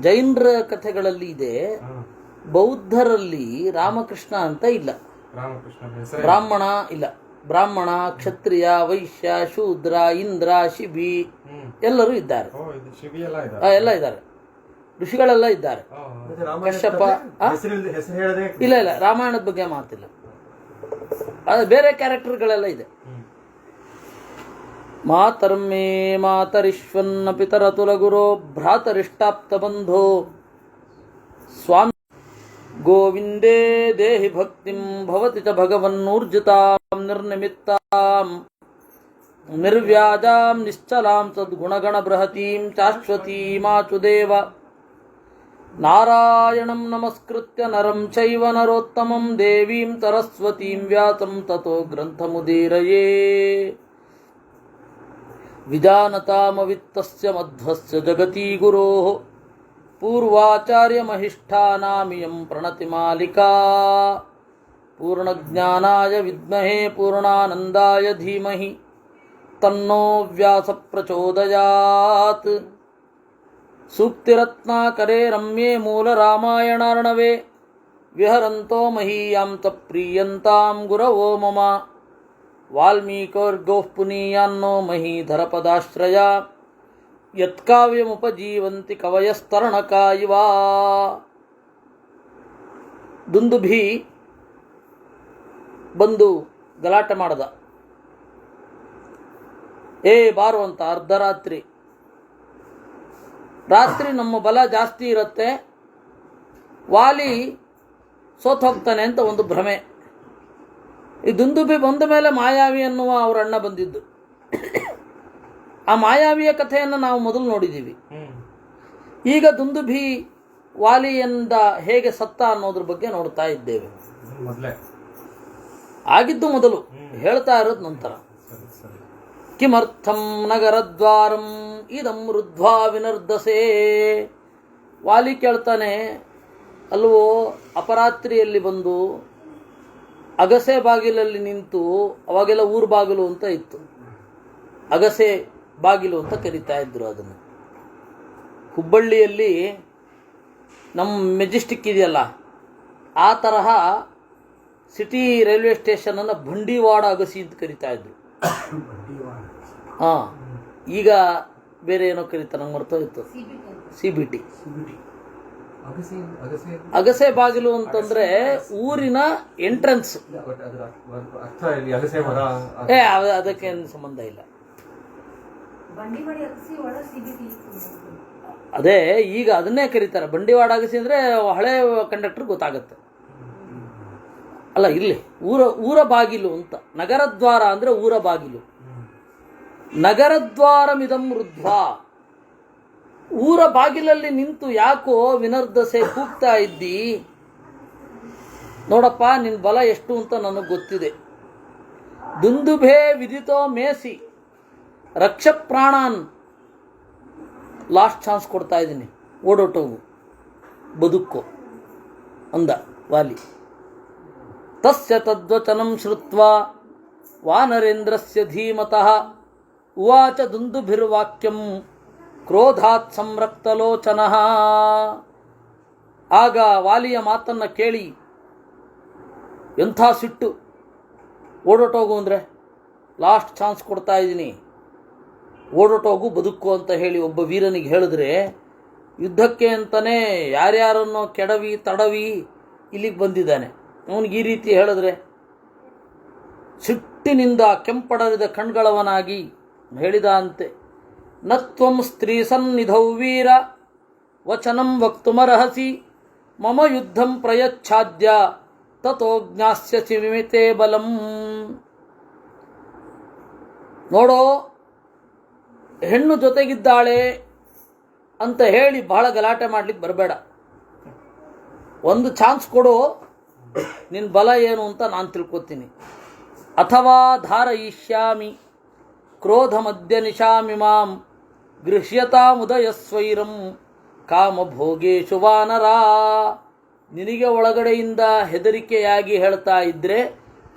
ಜೈನರ ಕಥೆಗಳಲ್ಲಿ ಇದೆ, ಬೌದ್ಧರಲ್ಲಿ ರಾಮಕೃಷ್ಣ ಅಂತ ಇಲ್ಲ, ಬ್ರಾಹ್ಮಣ ಇಲ್ಲ. ಬ್ರಾಹ್ಮಣ, ಕ್ಷತ್ರಿಯ, ವೈಶ್ಯ, ಶೂದ್ರ, ಇಂದ್ರ, ಶಿಬಿ ಎಲ್ಲರೂ ಇದ್ದಾರೆ. ಎಲ್ಲ ಇದ್ದಾರೆ, ಋಷಿಗಳೆಲ್ಲ ಇದ್ದಾರೆ. ಕಶ್ಯಪ ಇಲ್ಲ ಇಲ್ಲ, ರಾಮಾಯಣದ ಬಗ್ಗೆ ಮಾತಿಲ್ಲ, ಅದು ಬೇರೆ ಕ್ಯಾರೆಕ್ಟರ್ಗಳೆಲ್ಲ ಇದೆ. ಮಾತರ್ಮೇ ಮಾತರಿಶ್ವನ್ನ ಪಿತರತುಲ ಗುರೋ ಭ್ರಾತರಿಷ್ಟಾಪ್ತ ಬಂಧೋ ಸ್ವಾಮಿ ಗೋವಿಂದೇ ದೇಹಿ ಭಕ್ತಿಂ ಭವತಿ ಚ ಭಗವನ್ನೂರ್ಜಿತಾಂ ನಿರ್ನಿಮಿತ್ತಾಂ ನಿರ್ವ್ಯಾಜಾಂ ನಿಶ್ಚಲಾಂ ಸದ್ಗುಣಗಣ ಬೃಹತೀಂ ಶಾಶ್ವತೀಮಾಚುದೇವ ನಾರಾಯಣಂ ನಮಸ್ಕೃತ್ಯ ನರಂ ಚೈವ ನರೋತ್ತಮಂ ದೇವೀಂ ಸರಸ್ವತೀಂ ವ್ಯಾಸಂ ತತೋ ಗ್ರಂಥಮುದೀರಯೇ ವಿಜಾನತಾಮವಿತ್ತಸ್ಯ ಮಧ್ವಸ್ಯ ಜಗತಿ ಗುರೋಃ ಪೂರ್ವಾಚಾರ್ಯಮಹಿಷ್ಠಾನಾಮಿಯಂ ಪ್ರಣತಿ ಮಾಲಿಕಾ ಪೂರ್ಣಜ್ಞಾನಾಯ ವಿದ್ಮಹೇ ಪೂರ್ಣಾನಂದಾಯ ಧೀಮಹಿ ತನ್ನೋ ವ್ಯಾಸ ಪ್ರಚೋದಯಾತ್. ಸೂಕ್ತಿರತ್ನಾಕರೇ ರಮ್ಯೇ ಮೂಲರಾಮಾಯಣಾರ್ಣವೇ ವಿಹರಂತೋ ಮಹೀಯಾಂ ತ ಪ್ರೀಯಂತಾಂ ಗುರವೋ ಮಮ ವಾಲ್ಮೀಕೋರ್ಗೋಃ ಪುನೀಯಾನ್ನೋ ಮಹೀಧರಪದಾಶ್ರಯ ಯತ್ಕಾವ್ಯಮುಪಜೀವಂತಿ ಕವಯಸ್ತರಣಕಾ ಇವ. ದುಂದುಭಿ ಬಂದು ಗಲಾಟೆ ಮಾಡದ, ಏ ಬಾರು ಅಂತ. ಅರ್ಧರಾತ್ರಿ, ರಾತ್ರಿ ನಮ್ಮ ಬಲ ಜಾಸ್ತಿ ಇರುತ್ತೆ, ವಾಲಿ ಸೋತ್ ಹೋಗ್ತಾನೆ ಅಂತ ಒಂದು ಭ್ರಮೆ. ಈ ದುಂದುಭಿ ಬಂದ ಮೇಲೆ ಮಾಯಾವಿ ಅನ್ನುವ ಅವರ ಅಣ್ಣ ಬಂದಿದ್ದು. ಆ ಮಾಯಾವಿಯ ಕಥೆಯನ್ನು ನಾವು ಮೊದಲು ನೋಡಿದ್ದೀವಿ. ಈಗ ದುಂದುಭಿ ವಾಲಿಯಿಂದ ಹೇಗೆ ಸತ್ತ ಅನ್ನೋದ್ರ ಬಗ್ಗೆ ನೋಡ್ತಾ ಇದ್ದೇವೆ. ಆಗಿದ್ದು ಮೊದಲು, ಹೇಳ್ತಾ ಇರೋದು ನಂತರ. ಕಿಮರ್ಥಂ ನಗರದ್ವಾರಂ ಇದಂ ರುದ್ಧ್ವಾ ವಿನರ್ದಸೆ. ವಾಲಿ ಕೇಳ್ತಾನೆ, ಅಲ್ವೋ ಅಪರಾತ್ರಿಯಲ್ಲಿ ಬಂದು ಅಗಸೆ ಬಾಗಿಲಲ್ಲಿ ನಿಂತು, ಅವಾಗೆಲ್ಲ ಊರು ಬಾಗಿಲು ಅಂತ ಇತ್ತು, ಅಗಸೆ ಬಾಗಿಲು ಅಂತ ಕರೀತಾ ಇದ್ರು ಅದನ್ನು. ಹುಬ್ಬಳ್ಳಿಯಲ್ಲಿ ನಮ್ಮ ಮೆಜೆಸ್ಟಿಕ್ ಇದೆಯಲ್ಲ, ಆ ತರಹ ಸಿಟಿ ರೈಲ್ವೆ ಸ್ಟೇಷನನ್ನು ಬಂಡಿವಾಡ ಅಗಸಿ ಅಂತ ಕರಿತಾ ಇದ್ರು. ಈಗ ಬೇರೆ ಏನೋ ಕರೀತಾರೆ, ನಂಗೆ ಮರ್ತೋಗಿತ್ತು. CBT. ಅಗಸೆ ಬಾಗಿಲು ಅಂತಂದ್ರೆ ಊರಿನ ಎಂಟ್ರೆನ್ಸ್. ಅದಕ್ಕೇನು ಸಂಬಂಧ ಇಲ್ಲ. ಅದೇ ಈಗ ಅದನ್ನೇ ಕರೀತಾರೆ ಬಂಡಿವಾಡ ಅಗಸಿ ಅಂದ್ರೆ ಹಳೆ ಕಂಡಕ್ಟರ್ ಗೊತ್ತಾಗತ್ತೆ. ಅಲ್ಲ, ಇಲ್ಲಿ ಊರ ಬಾಗಿಲು ಅಂತ. ನಗರದ್ವಾರ ಅಂದ್ರೆ ಊರ ಬಾಗಿಲು. ನಗರದ್ವಾರಮಿದಂ ರುದ್ಧ್ವಾ, ಊರ ಬಾಗಿಲಲ್ಲಿ ನಿಂತು ಯಾಕೋ ವಿನರ್ದಸೆ ಕೂಗ್ತಾ ಇದ್ದಿ? ನೋಡಪ್ಪ, ನಿನ್ನ ಬಲ ಎಷ್ಟು ಅಂತ ನನಗೆ ಗೊತ್ತಿದೆ. ದುಂದುಭೇ ವಿದಿತೋ ಮೇಸಿ ರಕ್ಷ ಪ್ರಾಣಾನ್. ಲಾಸ್ಟ್ ಚಾನ್ಸ್ ಕೊಡ್ತಾ ಇದ್ದೀನಿ, ಓಡೋಟೋಗು, ಬದುಕೋ ಅಂದ ವಾಲಿ. ತಸ್ಯ ತದ್ವಚನಂ ಶ್ರುತ್ವಾ ವಾನರೇಂದ್ರಸ್ಯ ಧೀಮತಃ ಉವಾಚ ದುಂದುಭಿರ್ವಾಕ್ಯಂ ಕ್ರೋಧಾತ್ ಸಂರಕ್ತಲೋಚನಃ. ಆಗ ವಾಲಿಯ ಮಾತನ್ನು ಕೇಳಿ ಎಂಥ ಸಿಟ್ಟು, ಓಡೋಟೋಗು ಅಂದರೆ ಲಾಸ್ಟ್ ಚಾನ್ಸ್ ಕೊಡ್ತಾ ಇದ್ದೀನಿ, ಓಡೋಟೋಗು ಬದುಕು ಅಂತ ಹೇಳಿ ಒಬ್ಬ ವೀರನಿಗೆ ಹೇಳಿದ್ರೆ, ಯುದ್ಧಕ್ಕೆ ಅಂತಲೇ ಯಾರ್ಯಾರನ್ನೋ ಕೆಡವಿ ತಡವಿ ಇಲ್ಲಿಗೆ ಬಂದಿದ್ದಾನೆ. ಅವನಿಗೆ ಈ ರೀತಿ ಹೇಳಿದ್ರೆ ಸಿಟ್ಟಿನಿಂದ ಕೆಂಪಡರಿದ ಕಣ್ಗಳವನಾಗಿ ಹೇಳಿದ ಅಂತೆ, ನತ್ವಂ ಸ್ತ್ರೀ ಸನ್ನಿಧೌ ವೀರ ವಚನಂ ವಕ್ತುಮರ್ಹಸಿ ಮಮ ಯುದ್ಧಂ ಪ್ರಯಚ್ಛಾದ್ಯ ತತೋ ಜ್ಞಾಸ್ಯಸಿ ವಿಮಿತೆ ಬಲಂ. ನೋಡೋ, ಹೆಣ್ಣು ಜೊತೆಗಿದ್ದಾಳೆ ಅಂತ ಹೇಳಿ ಬಹಳ ಗಲಾಟೆ ಮಾಡ್ಲಿಕ್ಕೆ ಬರಬೇಡ. ಒಂದು ಚಾನ್ಸ್ ಕೊಡು, ನಿನ್ನ ಬಲ ಏನು ಅಂತ ನಾನು ತಿಳ್ಕೊತೀನಿ. ಅಥವಾ ಧಾರಯಿಷ್ಯಾಮಿ ಕ್ರೋಧ ಮಧ್ಯ ನಿಶಾಮಿಮಾಂ ಗೃಹ್ಯತಾಮುದಯಸ್ವೈರಂ ಕಾಮಭೋಗೇಶು ವಾನರಾ. ನಿನಗೆ ಒಳಗಡೆಯಿಂದ ಹೆದರಿಕೆಯಾಗಿ ಹೇಳ್ತಾ ಇದ್ದರೆ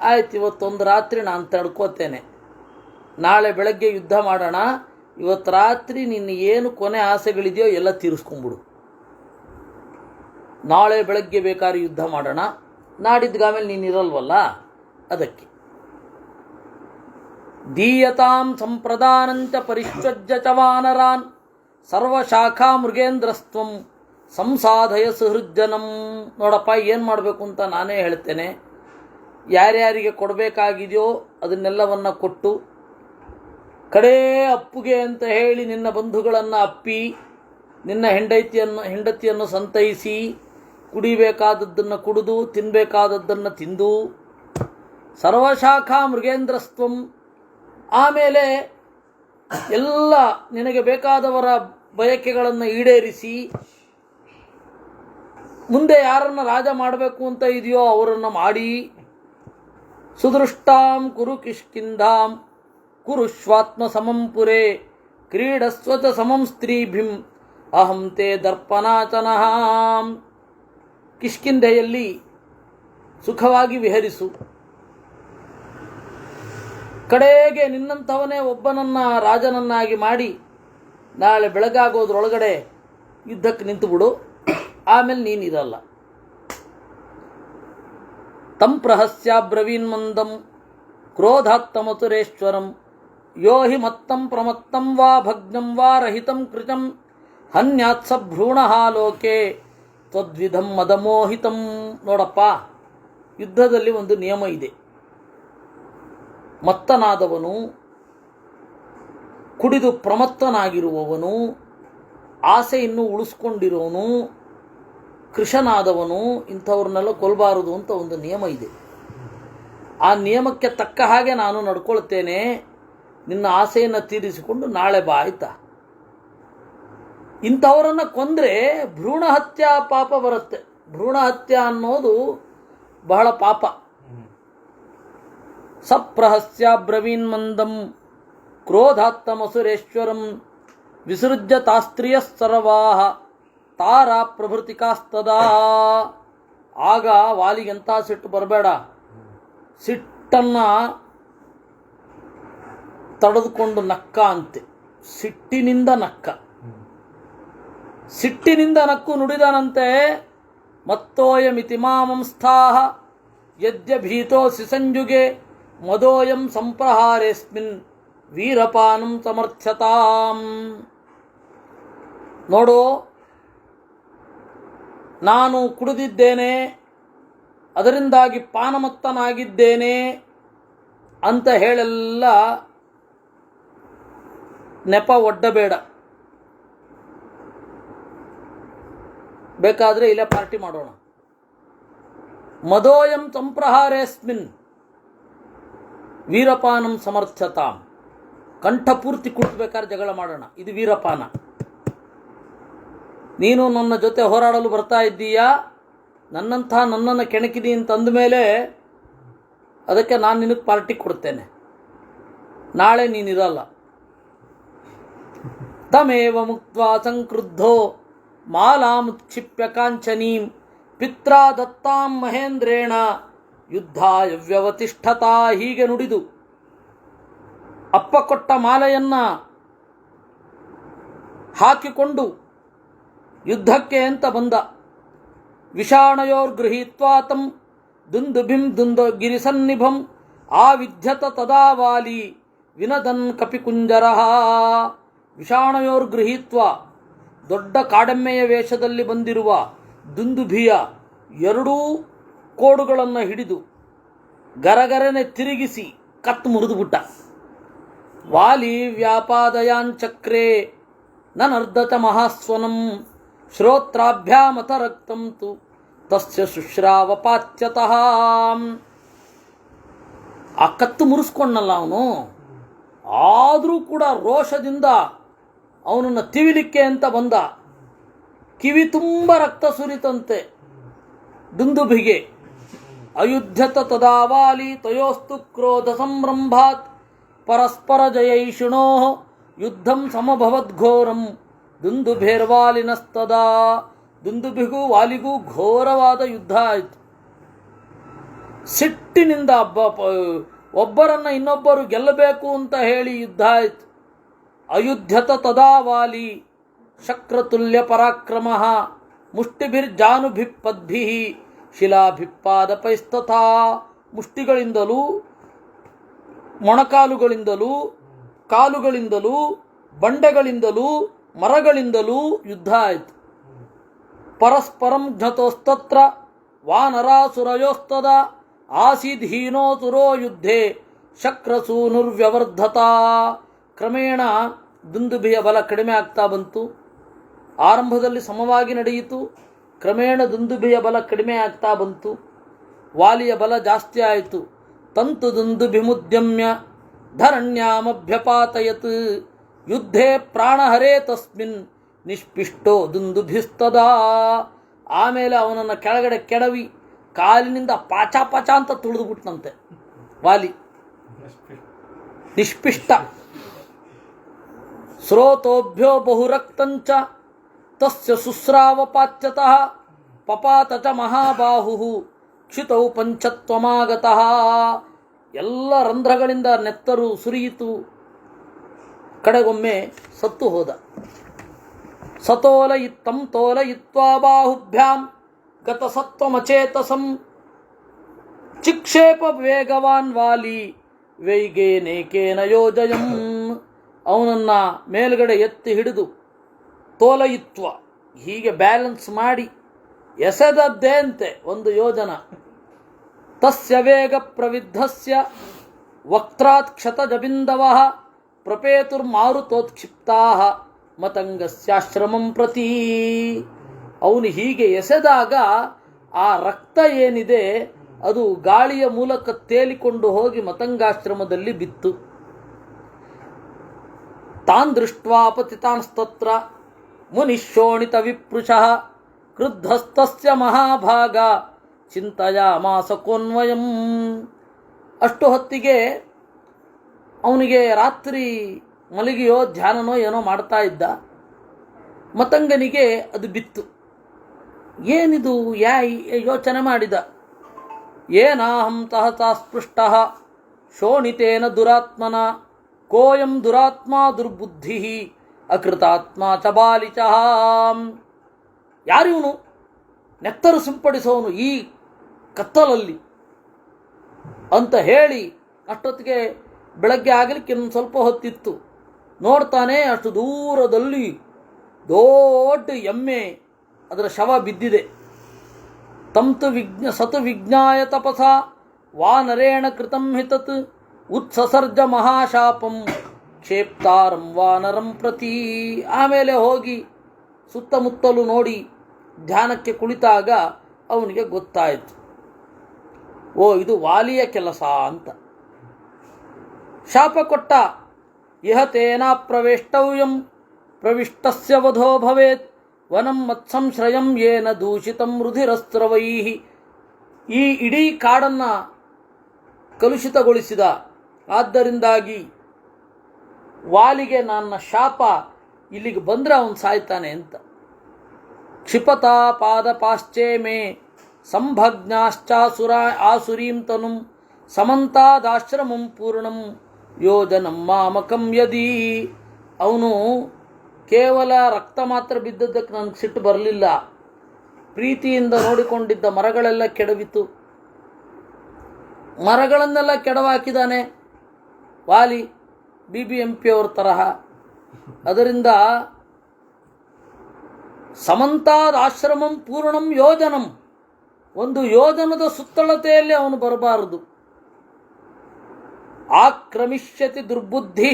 ಆಯ್ತು, ಇವತ್ತೊಂದು ರಾತ್ರಿ ನಾನು ತಡ್ಕೋತೇನೆ, ನಾಳೆ ಬೆಳಗ್ಗೆ ಯುದ್ಧ ಮಾಡೋಣ, ಇವತ್ತು ರಾತ್ರಿ ನಿನ್ನ ಏನು ಕೊನೆ ಆಸೆಗಳಿದೆಯೋ ಎಲ್ಲ ತೀರಿಸ್ಕೊಂಬಿಡು. ನಾಳೆ ಬೆಳಗ್ಗೆ ಬೇಕಾದ್ರೆ ಯುದ್ಧ ಮಾಡೋಣ, ನಾಡಿದ್ಗಾಮೇಲೆ ನೀನಿರಲ್ವಲ್ಲ, ಅದಕ್ಕೆ ದೀಯತಾಂ ಸಂಪ್ರದಾನಂಚ ಪರಿಶ್ವಜ್ಯ ಚ ವಾನರಾನ್ ಸರ್ವಶಾಖಾ ಮೃಗೇಂದ್ರಸ್ತ್ವಂ ಸಂಸಾಧಯ ಸುಹೃಜ್ಜನಂ. ನೋಡಪ್ಪ, ಏನು ಮಾಡಬೇಕು ಅಂತ ನಾನೇ ಹೇಳ್ತೇನೆ. ಯಾರ್ಯಾರಿಗೆ ಕೊಡಬೇಕಾಗಿದೆಯೋ ಅದನ್ನೆಲ್ಲವನ್ನು ಕೊಟ್ಟು, ಕಡೇ ಅಪ್ಪುಗೆ ಅಂತ ಹೇಳಿ ನಿನ್ನ ಬಂಧುಗಳನ್ನು ಅಪ್ಪಿ, ನಿನ್ನ ಹೆಂಡತಿಯನ್ನು ಸಂತೈಸಿ, ಕುಡಿಬೇಕಾದದ್ದನ್ನು ಕುಡಿದು, ತಿನ್ನಬೇಕಾದದ್ದನ್ನು ತಿಂದು, ಸರ್ವಶಾಖಾ ಮೃಗೇಂದ್ರಸ್ತ್ವಂ, ಆಮೇಲೆ ಎಲ್ಲ ನಿನಗೆ ಬೇಕಾದವರ ಬಯಕೆಗಳನ್ನು ಈಡೇರಿಸಿ, ಮುಂದೆ ಯಾರನ್ನು ರಾಜ ಮಾಡಬೇಕು ಅಂತ ಇದೆಯೋ ಅವರನ್ನು ಮಾಡಿ, ಸುದೃಷ್ಟಾಂ ಕುರು ಕಿಷ್ಕಿಂಧಾಂ ಕುರುಶ್ವಾತ್ಮ ಸಮಂ ಪುರೇ ಕ್ರೀಡಸ್ವಚ ಸಮಂ ಸ್ತ್ರೀಭಿಂ ಅಹಂ ತೇ ದರ್ಪನಾಚನಃ. ಕಿಷ್ಕಿಂಧೆಯಲ್ಲಿ ಸುಖವಾಗಿ ವಿಹರಿಸು. ಕಡೆಗೆ ನಿನ್ನಂಥವನೇ ಒಬ್ಬನನ್ನು ರಾಜನನ್ನಾಗಿ ಮಾಡಿ, ನಾಳೆ ಬೆಳಗಾಗೋದ್ರೊಳಗಡೆ ಯುದ್ಧಕ್ಕೆ ನಿಂತು ಬಿಡು, ಆಮೇಲೆ ನೀನಿರಲ್ಲ. ತಂ ಪ್ರಹಸ್ಯಾಬ್ರವೀನ್ ಮಂದಂ ಕ್ರೋಧಾತ್ತಮತುರೇಶ್ವರಂ ಯೋ ಹಿ ಮತ್ತಂ ಪ್ರಮತ್ತಂ ವಾ ಭಗ್ನಂ ವಾ ರಹಿತಂ ಕೃತಂ ಹನ್ಯಾತ್ಸ ಭ್ರೂಣಃ ಲೋಕೆ ತ್ವದ್ವಿಧಂ ಮದಮೋಹಿತಂ. ನೋಡಪ್ಪ, ಯುದ್ಧದಲ್ಲಿ ಒಂದು ನಿಯಮ ಇದೆ. ಮತ್ತನಾದವನು, ಕುಡಿದು ಪ್ರಮತ್ತನಾಗಿರುವವನು, ಆಸೆಯನ್ನು ಉಳಿಸ್ಕೊಂಡಿರೋನು, ಕೃಶನಾದವನು, ಇಂಥವ್ರನ್ನೆಲ್ಲ ಕೊಲ್ಲಬಾರದು ಅಂತ ಒಂದು ನಿಯಮ ಇದೆ. ಆ ನಿಯಮಕ್ಕೆ ತಕ್ಕ ಹಾಗೆ ನಾನು ನಡ್ಕೊಳ್ತೇನೆ, ನಿನ್ನ ಆಸೆಯನ್ನು ತೀರಿಸಿಕೊಂಡು ನಾಳೆ ಬಾ, ಆಯ್ತಾ? ಇಂಥವರನ್ನು ಕೊಂದರೆ ಭ್ರೂಣ ಹತ್ಯಾ ಪಾಪ ಬರುತ್ತೆ. ಭ್ರೂಣ ಹತ್ಯೆ ಅನ್ನೋದು ಬಹಳ ಪಾಪ. ಸಪ್ರಹಸ್ಯಾಬ್ರವೀನ್ ಮಂದಂ ಕ್ರೋಧಾತ್ತಮಸುರೇಶ್ವರಂ ವಿಸೃಜ್ಯ ತಾಸ್ತ್ರಿಯ ಸರ್ವಾಹ ತಾರಾ ಪ್ರಭೃತಿಕಾಸ್ತದಾ. ಆಗ ವಾಲಿಗೆಂಥ ಸಿಟ್ಟು ಬರಬೇಡ. ಸಿಟ್ಟನ್ನು ತಡೆದುಕೊಂಡು ನಕ್ಕ ಅಂತೆ. ಸಿಟ್ಟಿನಿಂದ ನಕ್ಕ. ಸಿಟ್ಟಿನಿಂದ ನಕ್ಕು ನುಡಿದನಂತೆ, ಮತ್ತೋಯಮಿತಿ ಮಾಮಂಸ್ಥಾಹ ಯದ್ಯಭೀತೋಸಿ ಸಂಯುಗೆ ಮದೋಯಂ ಸಂಪ್ರಹಾರೇಸ್ಮಿನ್ ವೀರಪಾನಂ ಸಮರ್ಥ್ಯತಾಂ. ನೋಡು, ನಾನು ಕುಡಿದಿದ್ದೇನೆ, ಅದರಿಂದಾಗಿ ಪಾನಮತ್ತನಾಗಿದ್ದೇನೆ ಅಂತ ಹೇಳೆಲ್ಲ ನೆಪ ಒಡ್ಡಬೇಡ. ಬೇಕಾದರೆ ಇಲ್ಲೇ ಪಾರ್ಟಿ ಮಾಡೋಣ. ಮದೋಯಂ ಸಂಪ್ರಹಾರೇಸ್ಮಿನ್ ವೀರಪಾನಂ ಸಮರ್ಥ್ಯತಾಂ. ಕಂಠಪೂರ್ತಿ ಕುಟ್ಟಬೇಕಾದ್ರೆ ಜಗಳ ಮಾಡೋಣ. ಇದು ವೀರಪಾನ. ನೀನು ನನ್ನ ಜೊತೆ ಹೋರಾಡಲು ಬರ್ತಾ ಇದ್ದೀಯಾ, ನನ್ನನ್ನು ಕೆಣಕಿದಿ ಅಂತಂದ ಮೇಲೆ ಅದಕ್ಕೆ ನಾನು ನಿನಗೆ ಪಾರ್ಟಿ ಕೊಡ್ತೇನೆ. ನಾಳೆ ನೀನಿರಲ್ಲ. ತಮೇವ ಮುಕ್ತ್ವಾ ಸಂಕ್ರುದ್ಧೋ ಮಾಲಾಮುತ್ಕ್ಷಿಪ್ಯ ಕಾಂಚನೀಂ ಪಿತ್ರಾ ದತ್ತಾಂ ಮಹೇಂದ್ರೇಣ ಯುದ್ಧಾಯ ವ್ಯವತಿಷ್ಠತಾ. ಹೀಗೆ ನುಡಿದು ಅಪ್ಪ ಕೊಟ್ಟ ಮಾಲೆಯನ್ನು ಹಾಕಿಕೊಂಡು ಯುದ್ಧಕ್ಕೆ ಅಂತ ಬಂದ. ವಿಷಾಣಯೋರ್ಗೃಹೀತ್ವಾ ತಂ ದುಂದುಭಿಂ ಗಿರಿಸನ್ನಿಭಂ ಆವಿಧ್ಯತ ತದಾ ವಾಲಿ ವಿನದನ್ ಕಪಿಕುಂಜರಃ. ವಿಷಾಣಯೋರ್ಗೃಹೀತ್ವಾ, ದೊಡ್ಡ ಕಾಡೆಮ್ಮೆಯ ವೇಷದಲ್ಲಿ ಬಂದಿರುವ ದುಂದುಭಿಯ ಎರಡೂ ಕೋಡುಗಳನ್ನು ಹಿಡಿದು ಗರಗರನೆ ತಿರುಗಿಸಿ ಕತ್ತು ಮುರಿದುಬಿಟ್ಟ. ವಾಲಿ ವ್ಯಾಪಾದಯಾಂಚಕ್ರೇ ನನರ್ಧತ ಮಹಾಸ್ವನಂ ಶ್ರೋತ್ರಾಭ್ಯಾಮತ ರಕ್ತಂ ತು ತಸ್ಯ ಶುಶ್ರಾವಪಾಚ್ಯತಃ. ಆ ಕತ್ತು ಮುರಿಸ್ಕೊಂಡಲ್ಲ ಅವನು, ಆದರೂ ಕೂಡ ರೋಷದಿಂದ ಅವನನ್ನು ತಿವಿಲಿಕ್ಕೆ ಅಂತ ಬಂದ. ಕಿವಿ ತುಂಬ ರಕ್ತ ಸುರಿತಂತೆ ದುಂದುಭಿಗೆ. ಅಯುಧ್ಯತ ತದಾ ವಾಲಿ ತಯೋಸ್ತು ಕ್ರೋಧ ಸಂರಂಭಾತ್ ಪರಸ್ಪರ ಜಯೈಷಿಣೋ ಯುದ್ಧಂ ಸಮಭವದ್ಘೋರಂ ದುಂದುಭೇರ್ವಾಲಿನಸ್ತದಾ. ದುಂದುಭಿಗೂ ವಾಲಿಗೂ ಘೋರವಾದ ಯುದ್ಧ ಆಯಿತು. ಸಿಟ್ಟಿನಿಂದ ಒಬ್ಬರನ್ನು ಇನ್ನೊಬ್ಬರು ಗೆಲ್ಲಬೇಕು ಅಂತ ಹೇಳಿ ಯುದ್ಧ ಆಯಿತು. ಅಯುಧ್ಯತ ತದಾ ವಾಲಿ ಶಕ್ರತುಲ್ಯ ಪರಾಕ್ರಮ ಮುಷ್ಟಿಭಿರ್ಜಾನುಭಿಪ್ಪದ್ಭಿಃ ಶಿಲಾಭಿಪ್ಪಾದಪೈಸ್ತಥಾ. ಮುಷ್ಟಿಗಳಿಂದಲೂ ಮೊಣಕಾಲುಗಳಿಂದಲೂ ಕಾಲುಗಳಿಂದಲೂ ಬಂಡೆಗಳಿಂದಲೂ ಮರಗಳಿಂದಲೂ ಯುದ್ಧ ಆಯಿತು. ಪರಸ್ಪರಂ ಜ್ಞತೋಸ್ತತ್ರ ವಾನರಾಸುರಯೋಸ್ತದ ಆಸೀದ್ಹೀನೋಸುರೋ ಯುದ್ಧೇ ಶಕ್ರಸೂನುರ್ವ್ಯವರ್ಧತ. ಕ್ರಮೇಣ ದುಂದುಭಿಯ ಬಲ ಕಡಿಮೆ ಆಗ್ತಾ ಬಂತು. ಆರಂಭದಲ್ಲಿ ಸಮವಾಗಿ ನಡೆಯಿತು. ಕ್ರಮೇಣ ದುಂದುಭಿಯ ಬಲ ಕಡಿಮೆ ಆಗ್ತಾ ಬಂತು. ವಾಲಿಯ ಬಲ ಜಾಸ್ತಿ ಆಯಿತು. ತಂತು ದುಂದುಭಿಮುದ್ಯಮ್ಯ ಧರಣ್ಯಾಮಭ್ಯಪಾತಯತ್ ಯುದ್ಧೇ ಪ್ರಾಣಹರೇ ತಸ್ಮಿನ್ ನಿಷ್ಪಿಷ್ಟೋ ದುಂದುಭಿಸ್ತದಾ. ಆಮೇಲೆ ಅವನನ್ನು ಕೆಳಗಡೆ ಕೆಡವಿ ಕಾಲಿನಿಂದ ಪಾಚ ಪಾಚ ಅಂತ ತುಳಿದುಬಿಟ್ನಂತೆ ವಾಲಿ. ನಿಷ್ಪಿಷ್ಟ. ಸ್ರೋತೋಭ್ಯೋ ಬಹುರಕ್ತಂಚ ತಸ್ಯ ಶುಸ್ರಾವಪಾಚ್ಯತಃ ಪಪಾತ ಚ ಮಹಾಬಾಹುಃ ಕ್ಷಿತೌ ಪಂಚತ್ವಮಾಗತಃ. ಎಲ್ಲ ರಂಧ್ರಗಳಿಂದ ನೆತ್ತರು ಸುರಿಯಿತು. ಕಡೆಗೊಮ್ಮೆ ಸತ್ತು ಹೋದ. ಸತೋಲಯಿತ್ತಂ ತೋಲಯಿತ್ವಾ ಬಾಹುಭ್ಯಾಂ ಗತಸತ್ವಮಚೇತಸಂ ಚಿಕ್ಷೇಪ ವೇಗವಾನ್ ವಾಲಿ ವೈಗೇನೇಕೇನ ಯೋಜಯಂ. ಅವನನ್ನು ಮೇಲ್ಗಡೆ ಎತ್ತಿ ಹಿಡಿದು ತೋಲಯಿತ್ವ ಹೀಗೆ ಬ್ಯಾಲೆನ್ಸ್ ಮಾಡಿ ಎಸೆದದ್ದೇ ಅಂತೆ ಒಂದು ಯೋಜನ. ತಸ್ಯ ವೇಗ ಪ್ರವಿದ್ಧಸ್ಯ ವಕ್ತ್ರಾತ್ ಕ್ಷತಜಬಿಂದವಃ ಪ್ರಪೇತುರ್ಮಾರುತೋತ್ಕ್ಷಿಪ್ತಾಃ ಮತಂಗಸ್ಯಾಶ್ರಮಂ ಪ್ರತಿ. ಅವನು ಹೀಗೆ ಎಸೆದಾಗ ಆ ರಕ್ತ ಏನಿದೆ ಅದು ಗಾಳಿಯ ಮೂಲಕ ತೇಲಿಕೊಂಡು ಹೋಗಿ ಮತಂಗಾಶ್ರಮದಲ್ಲಿ ಬಿತ್ತು. ತಾನ್ ದೃಷ್ಟ್ವಾ ಪತಿತಾನ್ಸ್ತತ್ರ ಮುನಿಶೋಣಿತ ವಿಪೃಶಃ ಕ್ರುದ್ಧಸ್ತಸ್ಯ ಮಹಾಭಾಗ ಚಿಂತಯಾಮಾಸ ಕೋನ್ವಯಂ. ಅಷ್ಟು ಹೊತ್ತಿಗೆ ಅವನಿಗೆ ರಾತ್ರಿ ಮಲಗಿಯೋ ಧ್ಯಾನನೋ ಏನೋ ಮಾಡ್ತಾ ಇದ್ದ. ಮತಂಗನಿಗೆ ಅದು ಬಿತ್ತು. ಏನಿದು ಯೋಚನೆ ಮಾಡಿದ. ಏನಾಹಂ ತಹತಾ ಸ್ಪೃಷ್ಟಃ ಶೋಣಿತೇನ ದುರಾತ್ಮನ ಕೋಯಂ ದುರಾತ್ಮ ದುರ್ಬುದ್ಧಿ ಅಕೃತಾತ್ಮ ಚ ಬಾಲಿಚಃ. ಯಾರಿವನು ನೆತ್ತರು ಸಿಂಪಡಿಸೋನು ಈ ಕತ್ತಲಲ್ಲಿ ಅಂತ ಹೇಳಿ ಅಷ್ಟೊತ್ತಿಗೆ ಬೆಳಗ್ಗೆ ಆಗಲಿಕ್ಕೆ ಇನ್ನೊಂದು ಸ್ವಲ್ಪ ಹೊತ್ತಿತ್ತು. ನೋಡ್ತಾನೆ ಅಷ್ಟು ದೂರದಲ್ಲಿ ದೊಡ್ಡ ಎಮ್ಮೆ ಅದರ ಶವ ಬಿದ್ದಿದೆ. ಸತು ವಿಜ್ಞಾಯ ತಪಸ ವಾನರೇಣ ಕೃತಂ ಹಿತತ್ ಉತ್ಸಸರ್ಜ ಮಹಾಶಾಪಂ ಕ್ಷೇಪ್ತಾರಂ ವಾನರಂ ಪ್ರತಿ. ಆಮೇಲೆ ಹೋಗಿ ಸುತ್ತಮುತ್ತಲು ನೋಡಿ ಧ್ಯಾನಕ್ಕೆ ಕುಳಿತಾಗ ಅವನಿಗೆ ಗೊತ್ತಾಯಿತು, ಓ ಇದು ವಾಲಿಯ ಕೆಲಸ ಅಂತ. ಶಾಪ ಕೊಟ್ಟ. ಇಹ ತೇನ ಪ್ರವೇಷ್ಟವ್ಯಂ ಪ್ರವಿಷ್ಟಸ್ಯ ವಧೋ ಭವೇತ್ ವನಂ ಮತ್ಸಂಶ್ರಯಂ ಯೇನ ದೂಷಿತಂ ರುಧಿರಸ್ರವೈಹಿ. ಈ ಇಡೀ ಕಾಡನ್ನು ಕಲುಷಿತಗೊಳಿಸಿದ. ಆದ್ದರಿಂದಾಗಿ ವಾಲಿಗೆ ನನ್ನ ಶಾಪ, ಇಲ್ಲಿಗೆ ಬಂದರೆ ಅವನು ಸಾಯ್ತಾನೆ ಅಂತ. ಕ್ಷಿಪತಾ ಪಾದಪಾಶ್ಚೇ ಮೇ ಸಂಭಗ್ನಾಶ್ಚಾಸುರ ಆಸುರೀಂ ತನುಂ ಸಮಂತಾದಾಶ್ರಮಂ ಪೂರ್ಣಂ ಯೋಜನಂ ಮಾಮಕಂ ಯದಿ. ಅವನು ಕೇವಲ ರಕ್ತ ಮಾತ್ರ ಬಿದ್ದದ್ದಕ್ಕೆ ನನಗೆ ಸಿಟ್ಟು ಬರಲಿಲ್ಲ. ಪ್ರೀತಿಯಿಂದ ನೋಡಿಕೊಂಡಿದ್ದ ಮರಗಳೆಲ್ಲ ಕೆಡವಿತು. ಮರಗಳನ್ನೆಲ್ಲ ಕೆಡವಾಕಿದ್ದಾನೆ ವಾಲಿ, BBMP ಅವ್ರ ತರಹ. ಅದರಿಂದ ಸಮಂತಾದಾಶ್ರಮಂ ಪೂರ್ಣಂ ಯೋಜನಂ, ಒಂದು ಯೋಜನದ ಸುತ್ತಳತೆಯಲ್ಲಿ ಅವನು ಬರಬಾರದು. ಆಕ್ರಮಿಷ್ಯತಿ ದುರ್ಬುದ್ಧಿ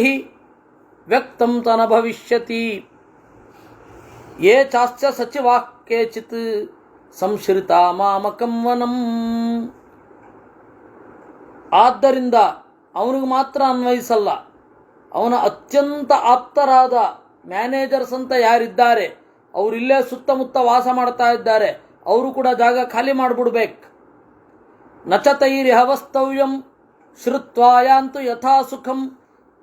ವ್ಯಕ್ತಂ ತನ ಭವಿಷ್ಯತಿ ಯೇ ಚಾಸ್ಯ ಸಚಿವಾಃ ಕೇಚಿತ್ ಸಂಶ್ರಿತಾ ಮಾಮಕಂ ವನಂ. ಆದ್ದರಿಂದ ಅವನಿಗೆ ಮಾತ್ರ ಅನ್ವಯಿಸಲ್ಲ. ಅವನ ಅತ್ಯಂತ ಆಪ್ತರಾದ ಮ್ಯಾನೇಜರ್ಸ್ ಅಂತ ಯಾರಿದ್ದಾರೆ ಅವರಿಲ್ಲೇ ಸುತ್ತಮುತ್ತ ವಾಸ ಮಾಡ್ತಾ ಇದ್ದಾರೆ, ಅವರು ಕೂಡ ಜಾಗ ಖಾಲಿ ಮಾಡಿಬಿಡ್ಬೇಕು. ನಚತೈರ್ಹವಸ್ತವ್ಯಂ ಶ್ರುತ್ವಾಯಾಂತು ಯಥಾ ಸುಖಂ